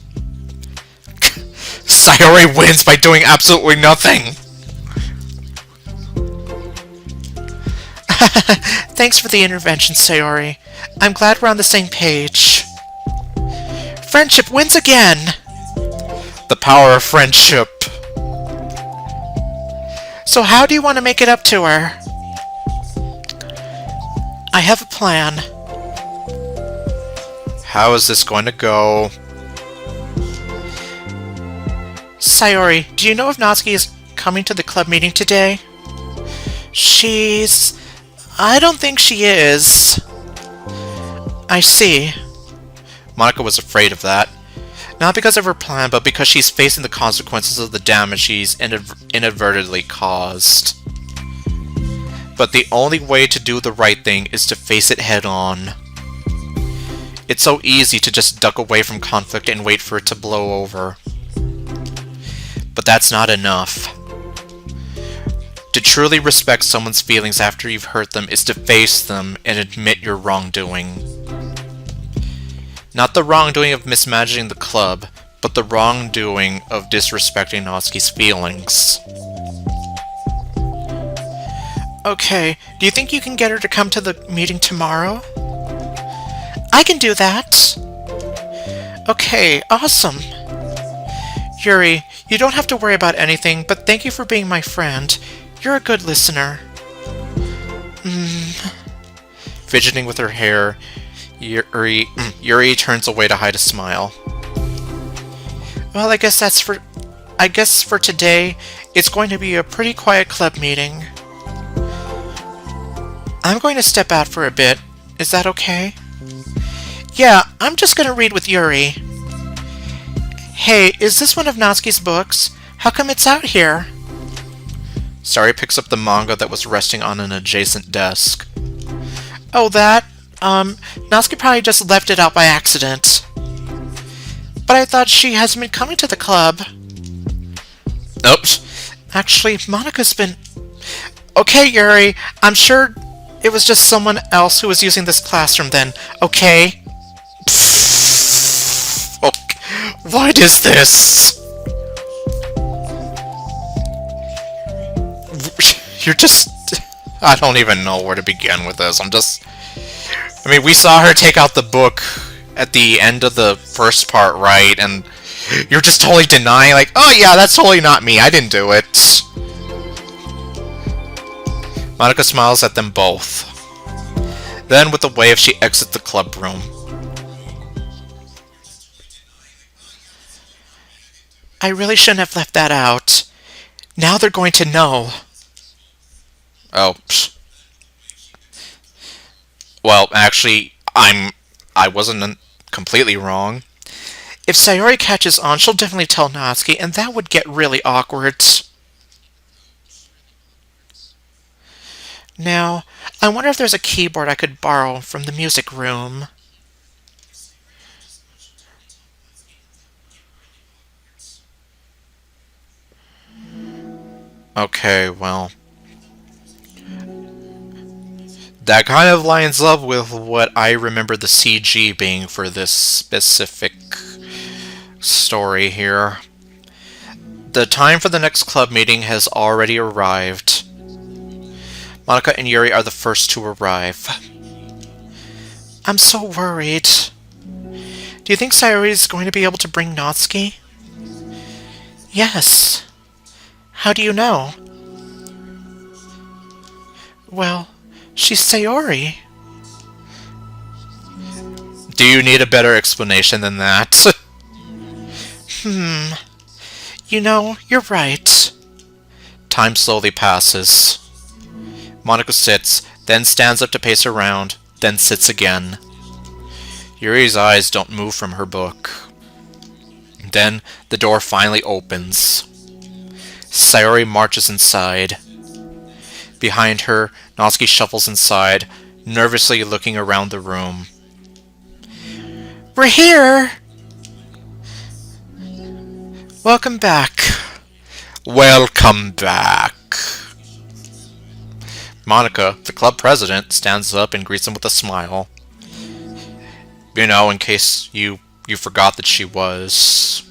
Sayori wins by doing absolutely nothing! Thanks for the intervention, Sayori. I'm glad we're on the same page. Friendship wins again! The power of friendship. So how do you want to make it up to her? I have a plan. How is this going to go? Sayori, do you know if Natsuki is coming to the club meeting today? I don't think she is. I see. Monica was afraid of that. Not because of her plan, but because she's facing the consequences of the damage she's inadvertently caused. But the only way to do the right thing is to face it head on. It's so easy to just duck away from conflict and wait for it to blow over. But that's not enough. To truly respect someone's feelings after you've hurt them is to face them and admit your wrongdoing. Not the wrongdoing of mismanaging the club, but the wrongdoing of disrespecting Natsuki's feelings. Okay, do you think you can get her to come to the meeting tomorrow? I can do that. Okay, awesome. Yuri, you don't have to worry about anything, but thank you for being my friend. You're a good listener. Fidgeting with her hair, Yuri turns away to hide a smile. Well, I guess for today, it's going to be a pretty quiet club meeting. I'm going to step out for a bit. Is that okay? Yeah, I'm just going to read with Yuri. Hey, is this one of Natsuki's books? How come it's out here? Sayori picks up the manga that was resting on an adjacent desk. Oh, that? Natsuki probably just left it out by accident. But I thought she hasn't been coming to the club. Oops. Actually, Monika's been... Okay, Yuri, I'm sure it was just someone else who was using this classroom then, okay? Oh, what is this? You're just... I don't even know where to begin with this. I mean, we saw her take out the book at the end of the first part, right? And you're just totally denying, like, oh yeah, that's totally not me. I didn't do it. Monika smiles at them both. Then, with a wave, she exits the club room. I really shouldn't have left that out. Now they're going to know. Oh. Well, actually, I wasn't completely wrong. If Sayori catches on, she'll definitely tell Natsuki, and that would get really awkward. Now, I wonder if there's a keyboard I could borrow from the music room. Okay, well... that kind of lines up with what I remember the CG being for this specific story here. The time for the next club meeting has already arrived. Monika and Yuri are the first to arrive. I'm so worried. Do you think Sayori is going to be able to bring Natsuki? Yes. How do you know? Well, she's Sayori. Do you need a better explanation than that? You know, you're right. Time slowly passes. Monika sits, then stands up to pace around, then sits again. Yuri's eyes don't move from her book. Then the door finally opens. Sayori marches inside. Behind her, Natsuki shuffles inside, nervously looking around the room. We're here! Welcome back. Welcome back. Monika, the club president, stands up and greets him with a smile. You know, in case you forgot that she was.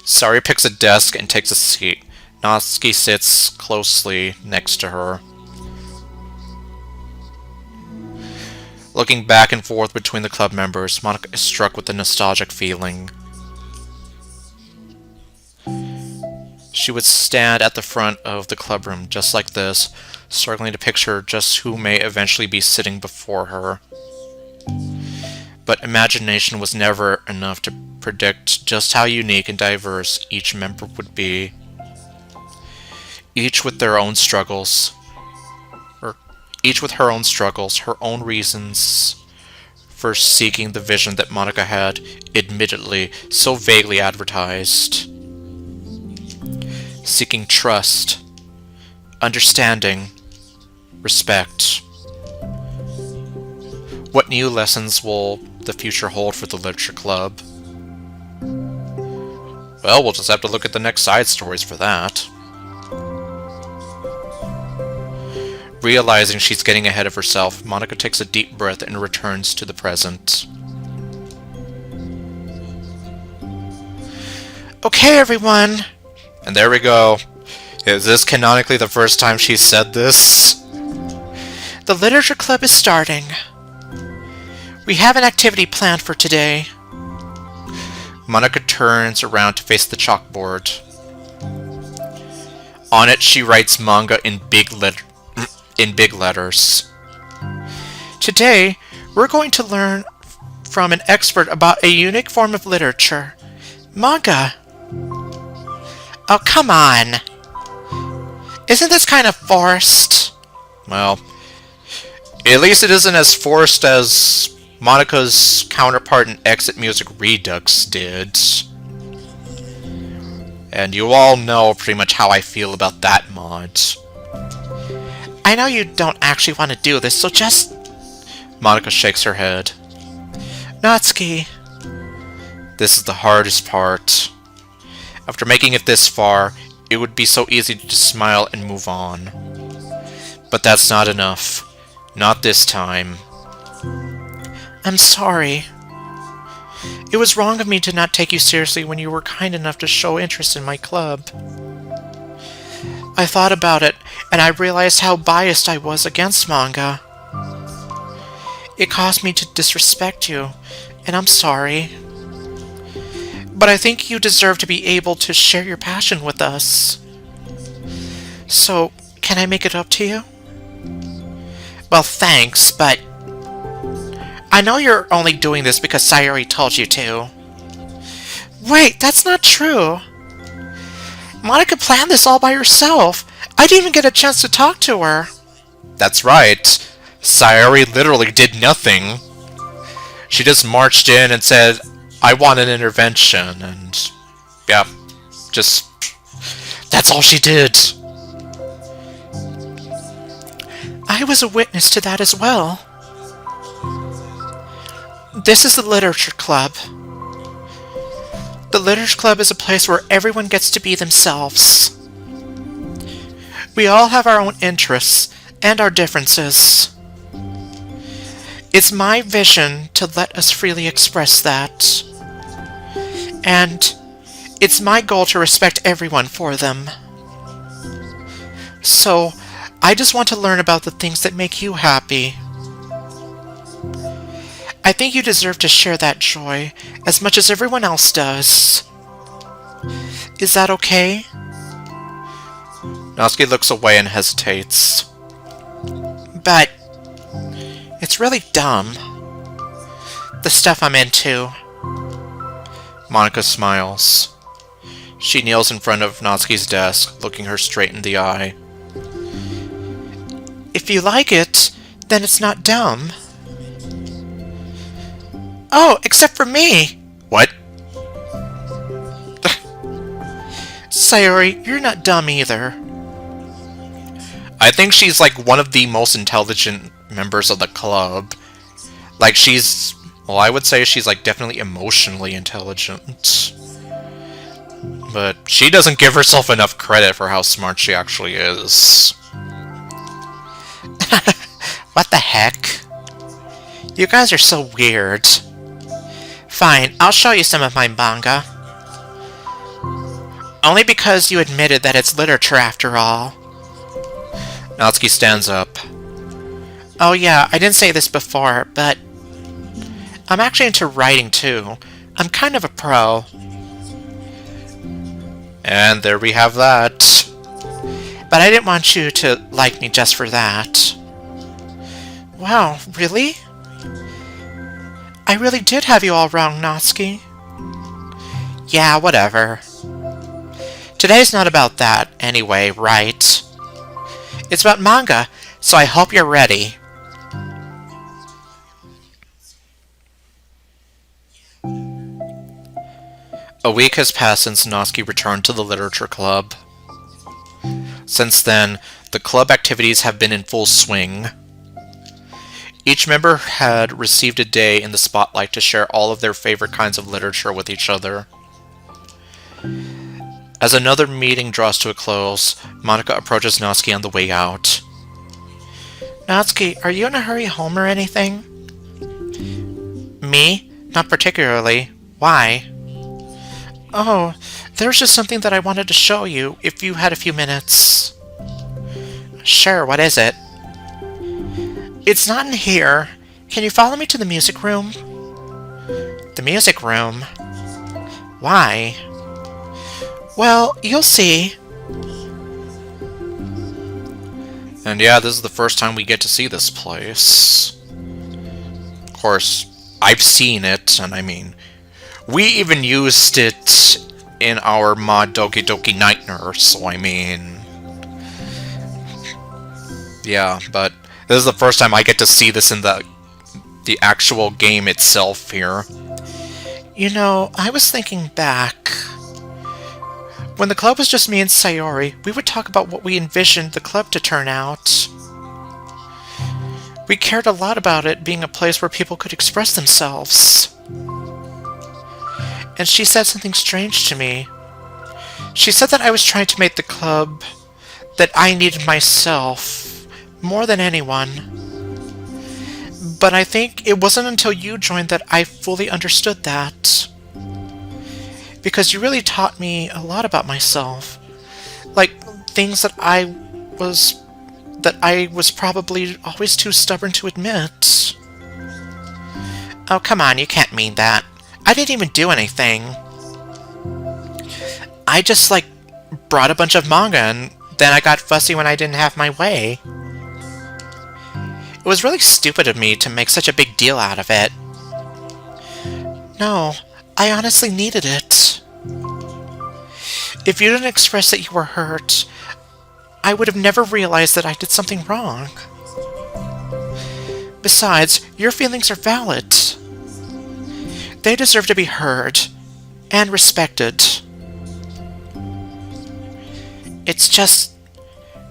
Sayori picks a desk and takes a seat. Natsuki sits closely next to her. Looking back and forth between the club members, Monika is struck with a nostalgic feeling. She would stand at the front of the club room just like this, struggling to picture just who may eventually be sitting before her. But imagination was never enough to predict just how unique and diverse each member would be. Each with their own struggles. Each with her own struggles, her own reasons for seeking the vision that Monika had, admittedly, so vaguely advertised. Seeking trust, understanding, respect. What new lessons will the future hold for the Literature Club? Well, we'll just have to look at the next side stories for that. Realizing she's getting ahead of herself, Monika takes a deep breath and returns to the present. Okay, everyone. And there we go. Is this canonically the first time she said this? The Literature Club is starting. We have an activity planned for today. Monika turns around to face the chalkboard. On it, she writes manga in big letters. Today, we're going to learn from an expert about a unique form of literature. Manga. Oh, come on. Isn't this kind of forced? Well, at least it isn't as forced as Monika's counterpart in Exit Music Redux did. And you all know pretty much how I feel about that mod. I know you don't actually want to do this, so just... Monika shakes her head. Natsuki. This is the hardest part. After making it this far, it would be so easy to just smile and move on. But that's not enough. Not this time. I'm sorry. It was wrong of me to not take you seriously when you were kind enough to show interest in my club. I thought about it, and I realized how biased I was against manga. It caused me to disrespect you, and I'm sorry. But I think you deserve to be able to share your passion with us. So, can I make it up to you? Well, thanks, but... I know you're only doing this because Sayori told you to. Wait, that's not true. Monika planned this all by herself. I didn't even get a chance to talk to her. That's right. Sayori literally did nothing. She just marched in and said, I want an intervention, and... yeah, just... that's all she did. I was a witness to that as well. This is the Literature Club. The Literature Club is a place where everyone gets to be themselves. We all have our own interests and our differences. It's my vision to let us freely express that. And it's my goal to respect everyone for them. So, I just want to learn about the things that make you happy. I think you deserve to share that joy as much as everyone else does. Is that okay? Natsuki looks away and hesitates. But it's really dumb. The stuff I'm into. Monika smiles. She kneels in front of Natsuki's desk, looking her straight in the eye. If you like it, then it's not dumb. Oh, except for me! What? Sayori, you're not dumb either. I think she's like one of the most intelligent members of the club. Like she's... well, I would say she's like definitely emotionally intelligent. But she doesn't give herself enough credit for how smart she actually is. What the heck? You guys are so weird. Fine, I'll show you some of my manga. Only because you admitted that it's literature after all. Natsuki stands up. Oh yeah, I didn't say this before, but... I'm actually into writing too. I'm kind of a pro. And there we have that. But I didn't want you to like me just for that. Wow, really? I really did have you all wrong, Natsuki. Yeah, whatever. Today's not about that, anyway, right? It's about manga, so I hope you're ready. A week has passed since Natsuki returned to the Literature Club. Since then, the club activities have been in full swing. Each member had received a day in the spotlight to share all of their favorite kinds of literature with each other. As another meeting draws to a close, Monika approaches Natsuki on the way out. Natsuki, are you in a hurry home or anything? Me? Not particularly. Why? Oh, there's just something that I wanted to show you, if you had a few minutes. Sure, what is it? It's not in here. Can you follow me to the music room? The music room? Why? Well, you'll see. And yeah, this is the first time we get to see this place. Of course, I've seen it, and I mean, we even used it in our mod Doki Doki Night Nurse, so I mean... yeah, but this is the first time I get to see this in the actual game itself here. You know, I was thinking back. When the club was just me and Sayori, we would talk about what we envisioned the club to turn out. We cared a lot about it being a place where people could express themselves. And she said something strange to me. She said that I was trying to make the club that I needed myself more than anyone. But I think it wasn't until you joined that I fully understood that. Because you really taught me a lot about myself. Like, things that I was probably always too stubborn to admit. Oh, come on, you can't mean that. I didn't even do anything. I just, brought a bunch of manga, and then I got fussy when I didn't have my way. It was really stupid of me to make such a big deal out of it. No, I honestly needed it. If you didn't express that you were hurt, I would have never realized that I did something wrong. Besides, your feelings are valid. They deserve to be heard and respected. It's just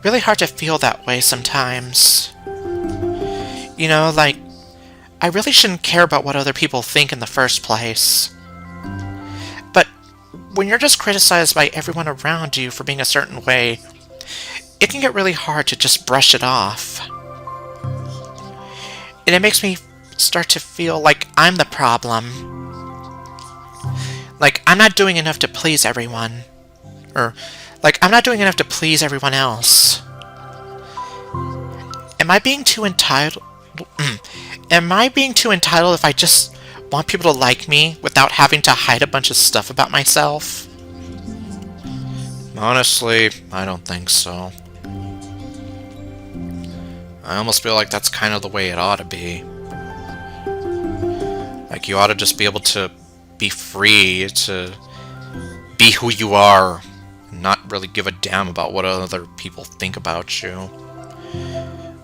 really hard to feel that way sometimes. You know, I really shouldn't care about what other people think in the first place. But when you're just criticized by everyone around you for being a certain way, it can get really hard to just brush it off. And it makes me start to feel like I'm the problem. Like, I'm not doing enough to please everyone. Or, I'm not doing enough to please everyone else. Am I being too entitled? Am I being too entitled if I just want people to like me without having to hide a bunch of stuff about myself? Honestly, I don't think so. I almost feel like that's kind of the way it ought to be. Like, you ought to just be able to be free to be who you are, and not really give a damn about what other people think about you.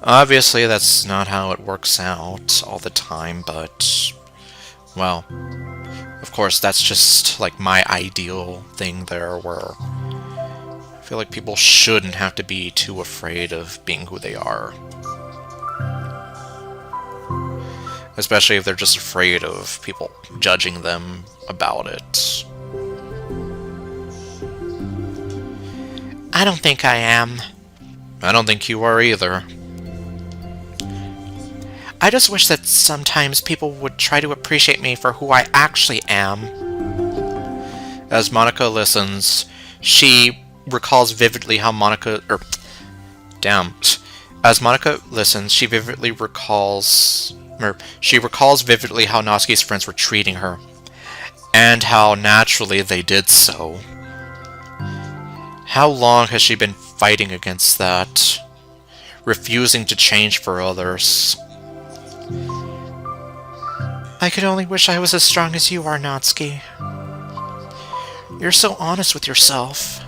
Obviously, that's not how it works out all the time, but, well, of course, that's just, my ideal thing there, where I feel like people shouldn't have to be too afraid of being who they are. Especially if they're just afraid of people judging them about it. I don't think I am. I don't think you are either. I just wish that sometimes people would try to appreciate me for who I actually am. As Monica listens, she recalls vividly how As Monica listens, she recalls vividly how Natsuki's friends were treating her, and how naturally they did so. How long has she been fighting against that, refusing to change for others? I could only wish I was as strong as you are, Natsuki. You're so honest with yourself.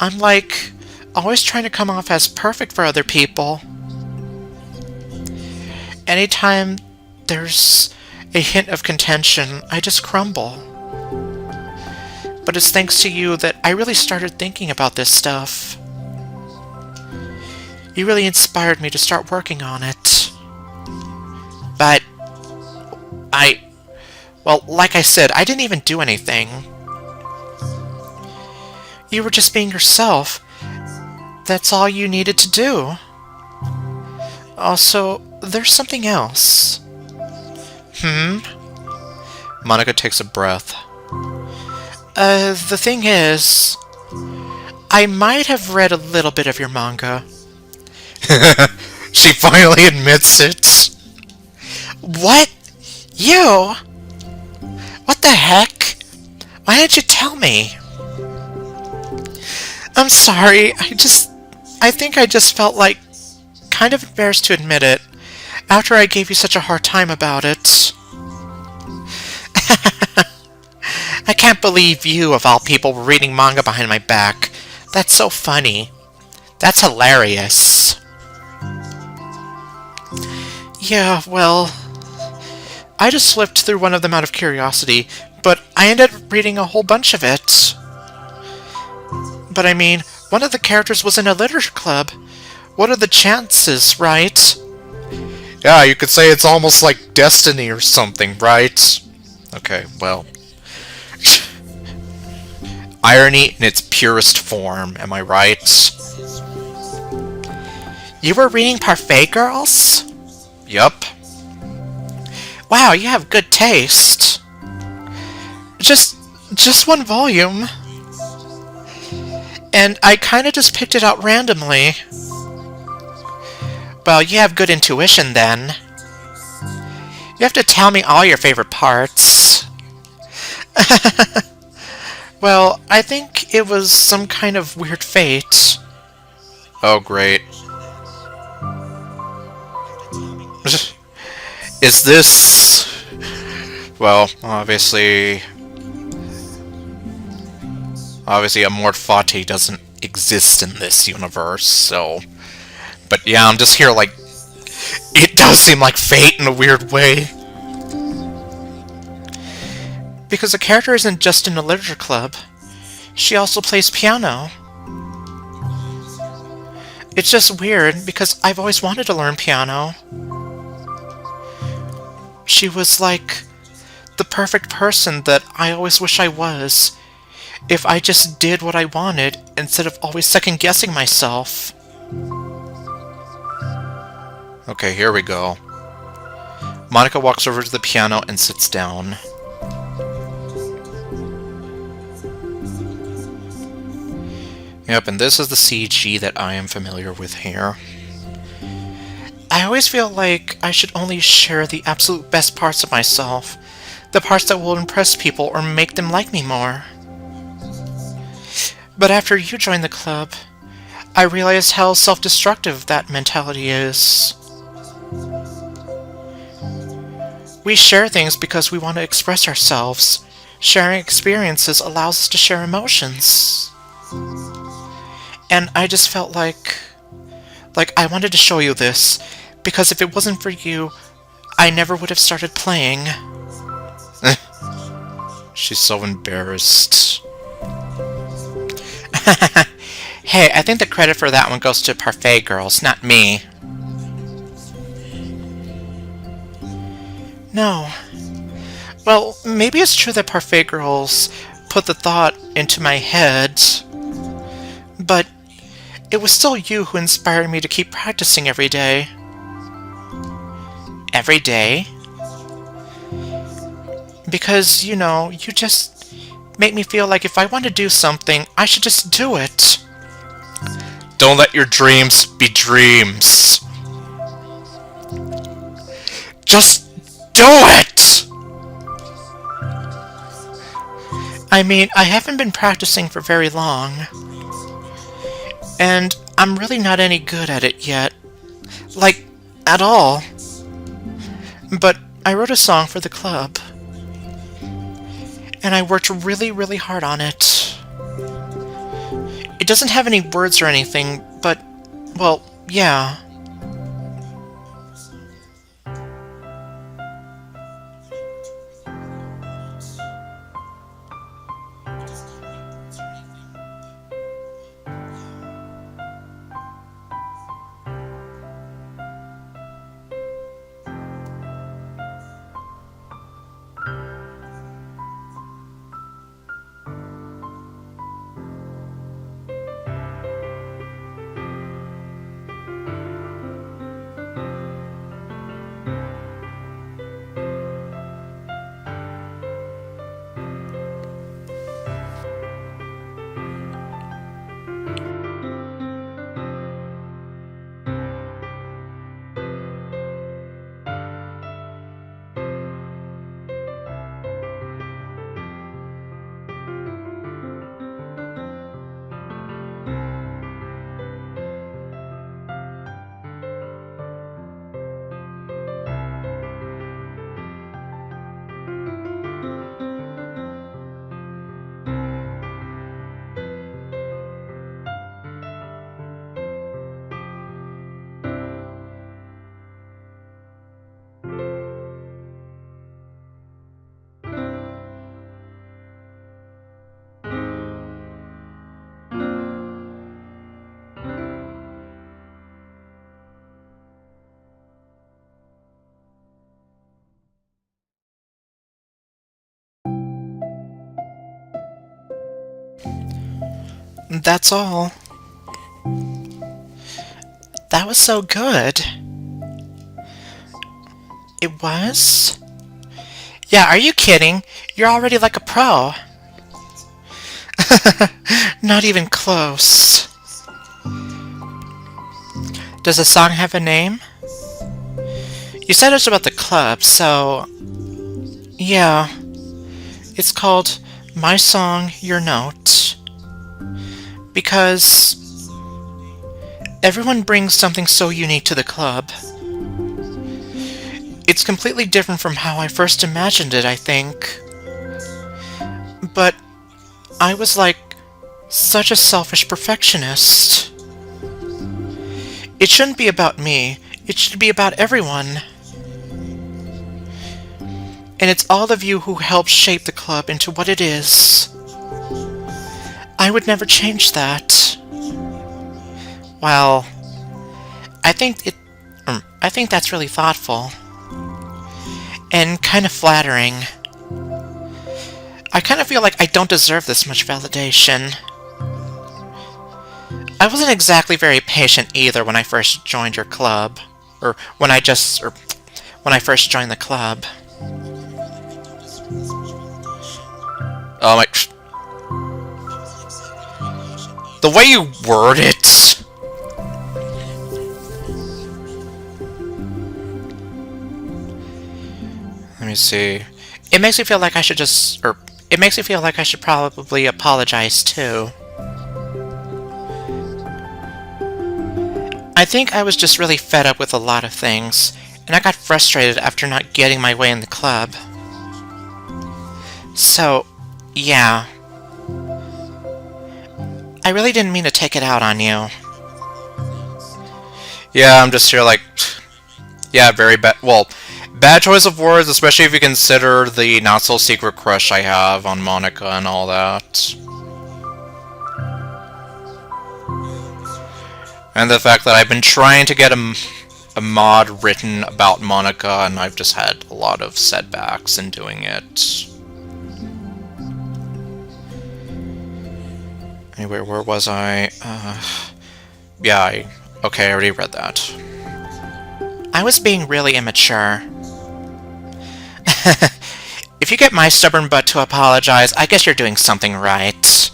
I'm always trying to come off as perfect for other people. Anytime there's a hint of contention, I just crumble. But it's thanks to you that I really started thinking about this stuff. You really inspired me to start working on it. But like I said, I didn't even do anything. You were just being yourself. That's all you needed to do. Also, there's something else. Monica takes a breath. The thing is, I might have read a little bit of your manga. She finally admits it. What? You? What the heck? Why didn't you tell me? I'm sorry, I think I just felt kind of embarrassed to admit it, after I gave you such a hard time about it. I can't believe you, of all people, were reading manga behind my back. That's so funny. That's hilarious. Yeah, well, I just flipped through one of them out of curiosity, but I ended up reading a whole bunch of it. But I mean, one of the characters was in a literature club. What are the chances, right? Yeah, you could say it's almost like destiny or something, right? Okay, well. Irony in its purest form, am I right? You were reading Parfait Girls? Yup. Wow, you have good taste. Just one volume. And I kinda just picked it out randomly. Well, you have good intuition then. You have to tell me all your favorite parts. Well, I think it was some kind of weird fate. Oh, great. Is this... Well, obviously, Amor Fati doesn't exist in this universe, so... But yeah, I'm just here like... It does seem like fate in a weird way. Because the character isn't just in a literature club. She also plays piano. It's just weird, because I've always wanted to learn piano. She was like the perfect person that I always wish I was, if I just did what I wanted instead of always second-guessing myself. Okay, here we go. Monika walks over to the piano and sits down. Yep, and this is the CG that I am familiar with here. I always feel like I should only share the absolute best parts of myself, the parts that will impress people or make them like me more. But after you joined the club, I realized how self-destructive that mentality is. We share things because we want to express ourselves. Sharing experiences allows us to share emotions. And I just felt like I wanted to show you this, because if it wasn't for you, I never would have started playing. She's so embarrassed. Hey, I think the credit for that one goes to Parfait Girls, not me. No. Well, maybe it's true that Parfait Girls put the thought into my head, but it was still you who inspired me to keep practicing every day. Every day? Because, you know, you just make me feel like if I want to do something, I should just do it. Don't let your dreams be dreams. Just do it! I mean, I haven't been practicing for very long. And I'm really not any good at it yet. Like, at all. But I wrote a song for the club. And I worked really, really hard on it. It doesn't have any words or anything, but, well, yeah. That's all. That was so good. It was? Yeah, are you kidding? You're already like a pro. Not even close. Does the song have a name? You said it was about the club, so... Yeah. It's called My Song, Your Note. Because... everyone brings something so unique to the club. It's completely different from how I first imagined it, I think. But I was like such a selfish perfectionist. It shouldn't be about me. It should be about everyone. And it's all of you who helped shape the club into what it is. I would never change that. Well, I think that's really thoughtful. And kind of flattering. I kind of feel like I don't deserve this much validation. I wasn't exactly very patient either when I first joined your club. Or when I first joined the club. Oh my... The way you word it! Let me see. It makes me feel like I should it makes me feel like I should probably apologize too. I think I was just really fed up with a lot of things, and I got frustrated after not getting my way in the club. So, yeah. I really didn't mean to take it out on you. Yeah, I'm just here like... Yeah, very bad... Well, bad choice of words, especially if you consider the not-so-secret crush I have on Monica and all that. And the fact that I've been trying to get a mod written about Monica, and I've just had a lot of setbacks in doing it. Anyway, where was I? Yeah, okay, I already read that. I was being really immature. If you get my stubborn butt to apologize, I guess you're doing something right.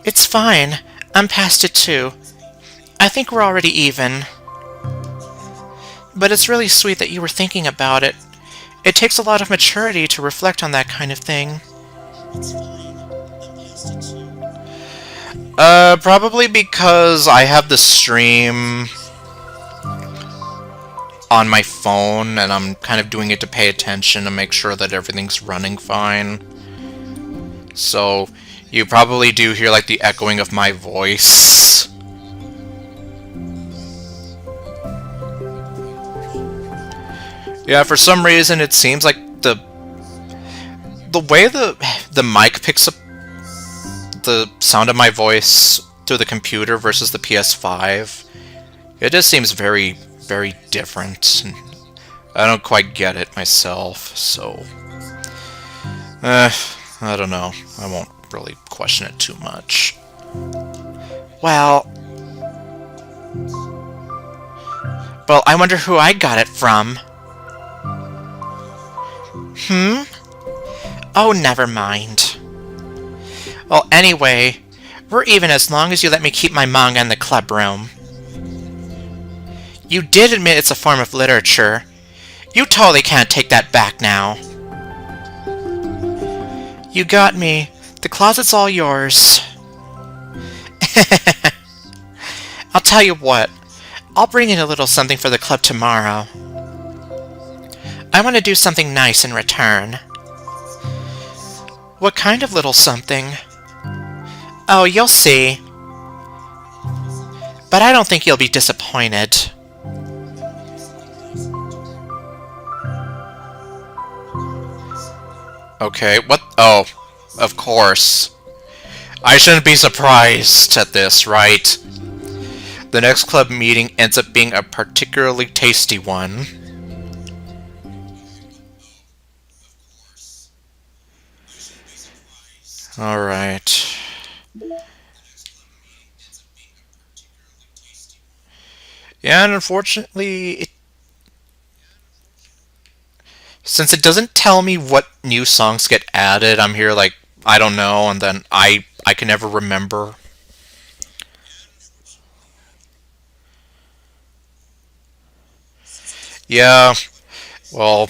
It's fine. I'm past it too. I think we're already even. But it's really sweet that you were thinking about it. It takes a lot of maturity to reflect on that kind of thing. Probably because I have the stream on my phone, and I'm kind of doing it to pay attention and make sure that everything's running fine. So, you probably do hear, like, the echoing of my voice. Yeah, for some reason, it seems like the way the mic picks up the sound of my voice through the computer versus the PS5, it just seems very, very different. I don't quite get it myself, so... I don't know. I won't really question it too much. Well, I wonder who I got it from. Oh, never mind. Well, anyway, we're even as long as you let me keep my manga in the club room. You did admit it's a form of literature. You totally can't take that back now. You got me. The closet's all yours. I'll tell you what. I'll bring in a little something for the club tomorrow. I want to do something nice in return. What kind of little something? Oh, you'll see. But I don't think you'll be disappointed. Okay, what? Oh, of course. I shouldn't be surprised at this, right? The next club meeting ends up being a particularly tasty one. Alright. Yeah, and unfortunately, since it doesn't tell me what new songs get added, I'm here like, I don't know, and then I can never remember. Yeah, well,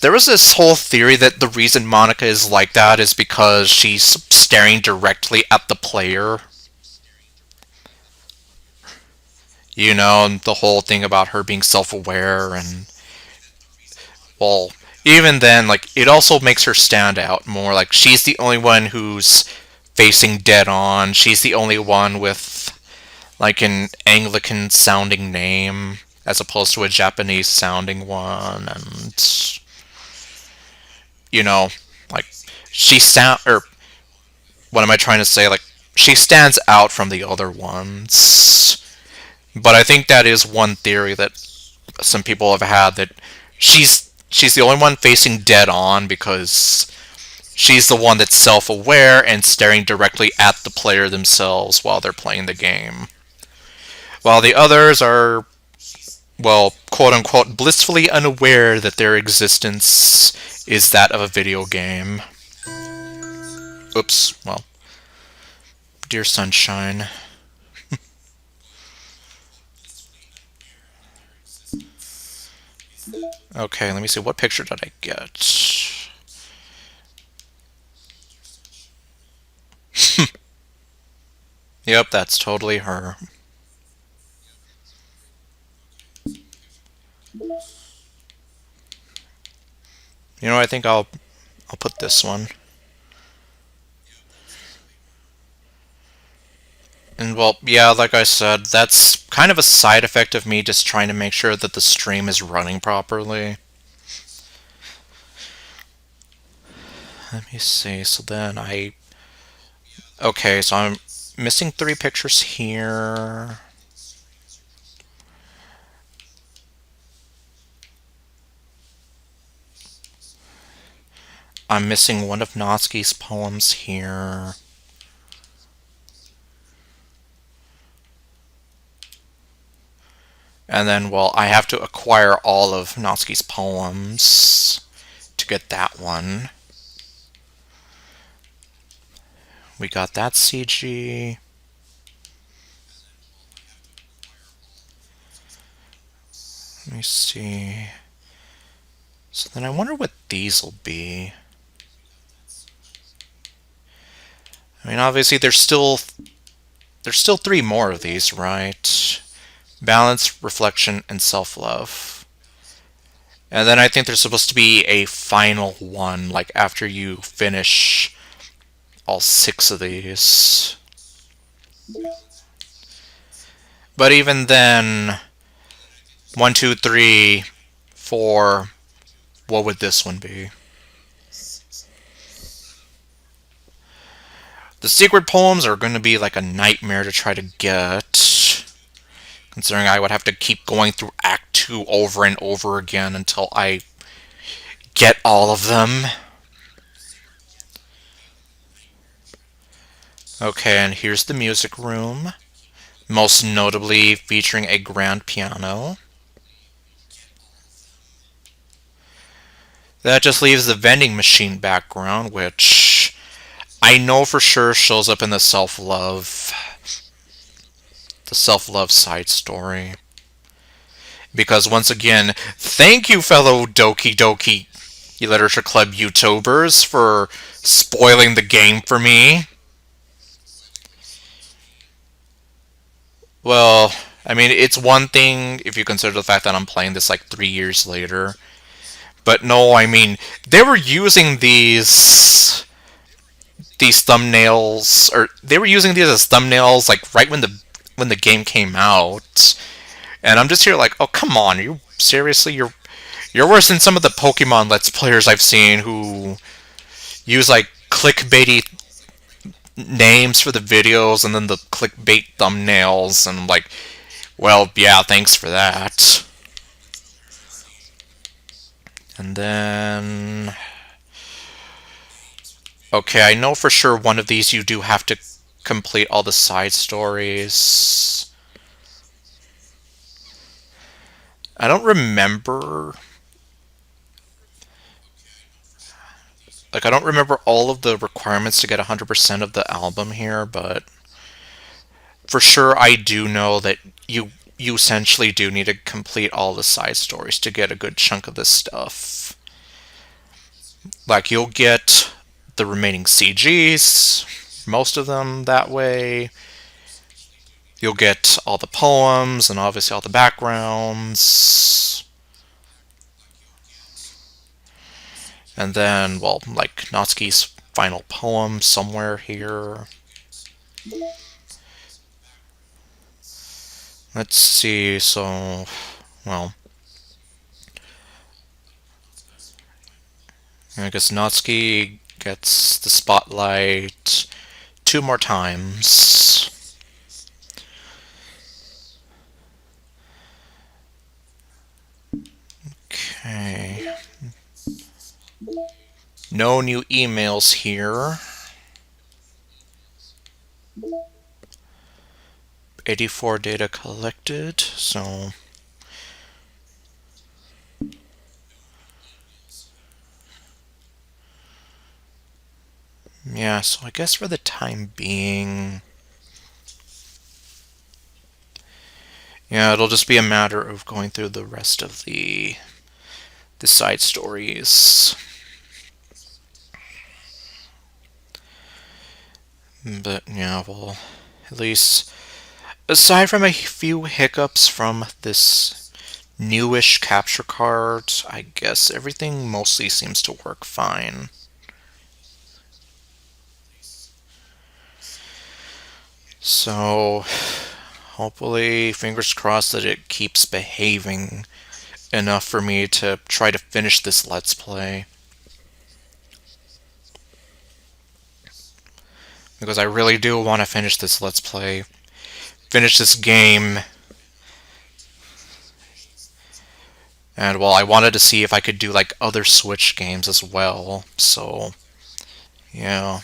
there was this whole theory that the reason Monica is like that is because she's staring directly at the player. You know, and the whole thing about her being self-aware and, well, even then, like, it also makes her stand out more. Like, she's the only one who's facing dead on. She's the only one with, like, an Anglican sounding name as opposed to a Japanese sounding one. And, you know, like, she sound, or what am I trying to say? Like, she stands out from the other ones. But I think that is one theory that some people have had, that she's the only one facing dead on because she's the one that's self-aware and staring directly at the player themselves while they're playing the game. While the others are, well, quote unquote, blissfully unaware that their existence is that of a video game. Oops, well, dear sunshine. Okay, let me see, what picture did I get? Yep, that's totally her. You know, I think I'll put this one. And well, yeah, like I said, that's kind of a side effect of me just trying to make sure that the stream is running properly. Let me see. So then okay, so I'm missing 3 pictures here. I'm missing one of Natsuki's poems here. And then, well, I have to acquire all of Natsuki's poems to get that one. We got that CG. Let me see. So then I wonder what these will be. I mean, obviously there's still 3 more of these, right? Balance, reflection, and self-love. And then I think there's supposed to be a final one, like after you finish all 6 of these. But even then, 1, 2, 3, 4, what would this one be? The secret poems are going to be like a nightmare to try to get, considering I would have to keep going through Act 2 over and over again until I get all of them. Okay, and here's the music room, most notably featuring a grand piano. That just leaves the vending machine background, which I know for sure shows up in the self-love side story. Because once again, thank you, fellow Doki Literature Club YouTubers, for spoiling the game for me. Well, I mean, it's one thing if you consider the fact that I'm playing this like 3 years later. But no, I mean, they were using these thumbnails, or they were using these as thumbnails like right when the game came out. And I'm just here like, oh come on, you seriously, you're worse than some of the Pokemon Let's Players I've seen who use like clickbaity names for the videos and then the clickbait thumbnails, and I'm like, well, yeah, thanks for that. And then, okay, I know for sure one of these you do have to complete all the side stories. I don't remember. Like, I don't remember all of the requirements to get 100% of the album here, but for sure I do know that you essentially do need to complete all the side stories to get a good chunk of this stuff. Like, you'll get the remaining CGs, most of them that way. You'll get all the poems and obviously all the backgrounds. And then, well, like Natsuki's final poem somewhere here. Let's see, so, well, I guess Natsuki gets the spotlight 2 more times. Okay. No new emails here. 84 data collected, so yeah, so I guess for the time being, yeah, it'll just be a matter of going through the rest of the side stories. But yeah, well, at least aside from a few hiccups from this newish capture card, I guess everything mostly seems to work fine. So, hopefully, fingers crossed that it keeps behaving enough for me to try to finish this Let's Play. Because I really do want to finish this Let's Play. Finish this game. And, well, I wanted to see if I could do, like, other Switch games as well. So, yeah.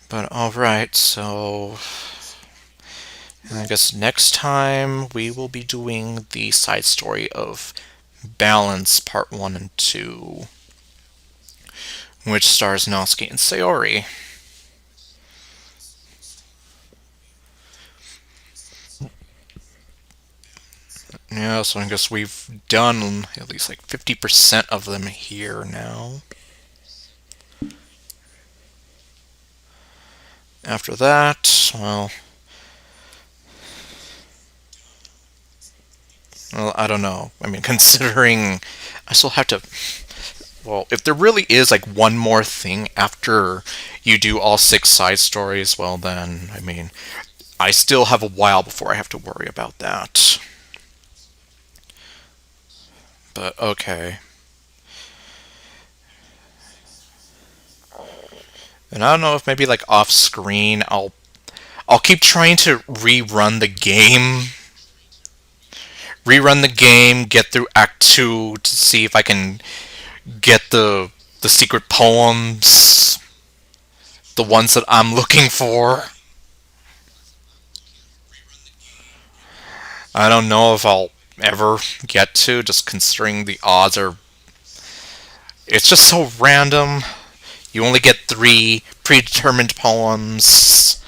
But, alright, so I guess next time we will be doing the side story of Balance Part 1 and 2, which stars Natsuki and Sayori. Yeah, so I guess we've done at least like 50% of them here now. After that, well, I don't know. I mean, considering I still have to. Well, if there really is like one more thing after you do all 6 side stories, well, then, I mean, I still have a while before I have to worry about that. But, okay. And I don't know if maybe like off screen I'll keep trying to rerun the game, get through Act 2 to see if I can get the secret poems, the ones that I'm looking for. I don't know if I'll ever get to, just considering the odds are. It's just so random. You only get 3 predetermined poems.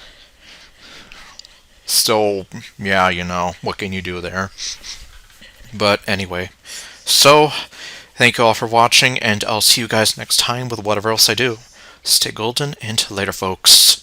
So, yeah, what can you do there? But anyway, so thank you all for watching, and I'll see you guys next time with whatever else I do. Stay golden, and later, folks.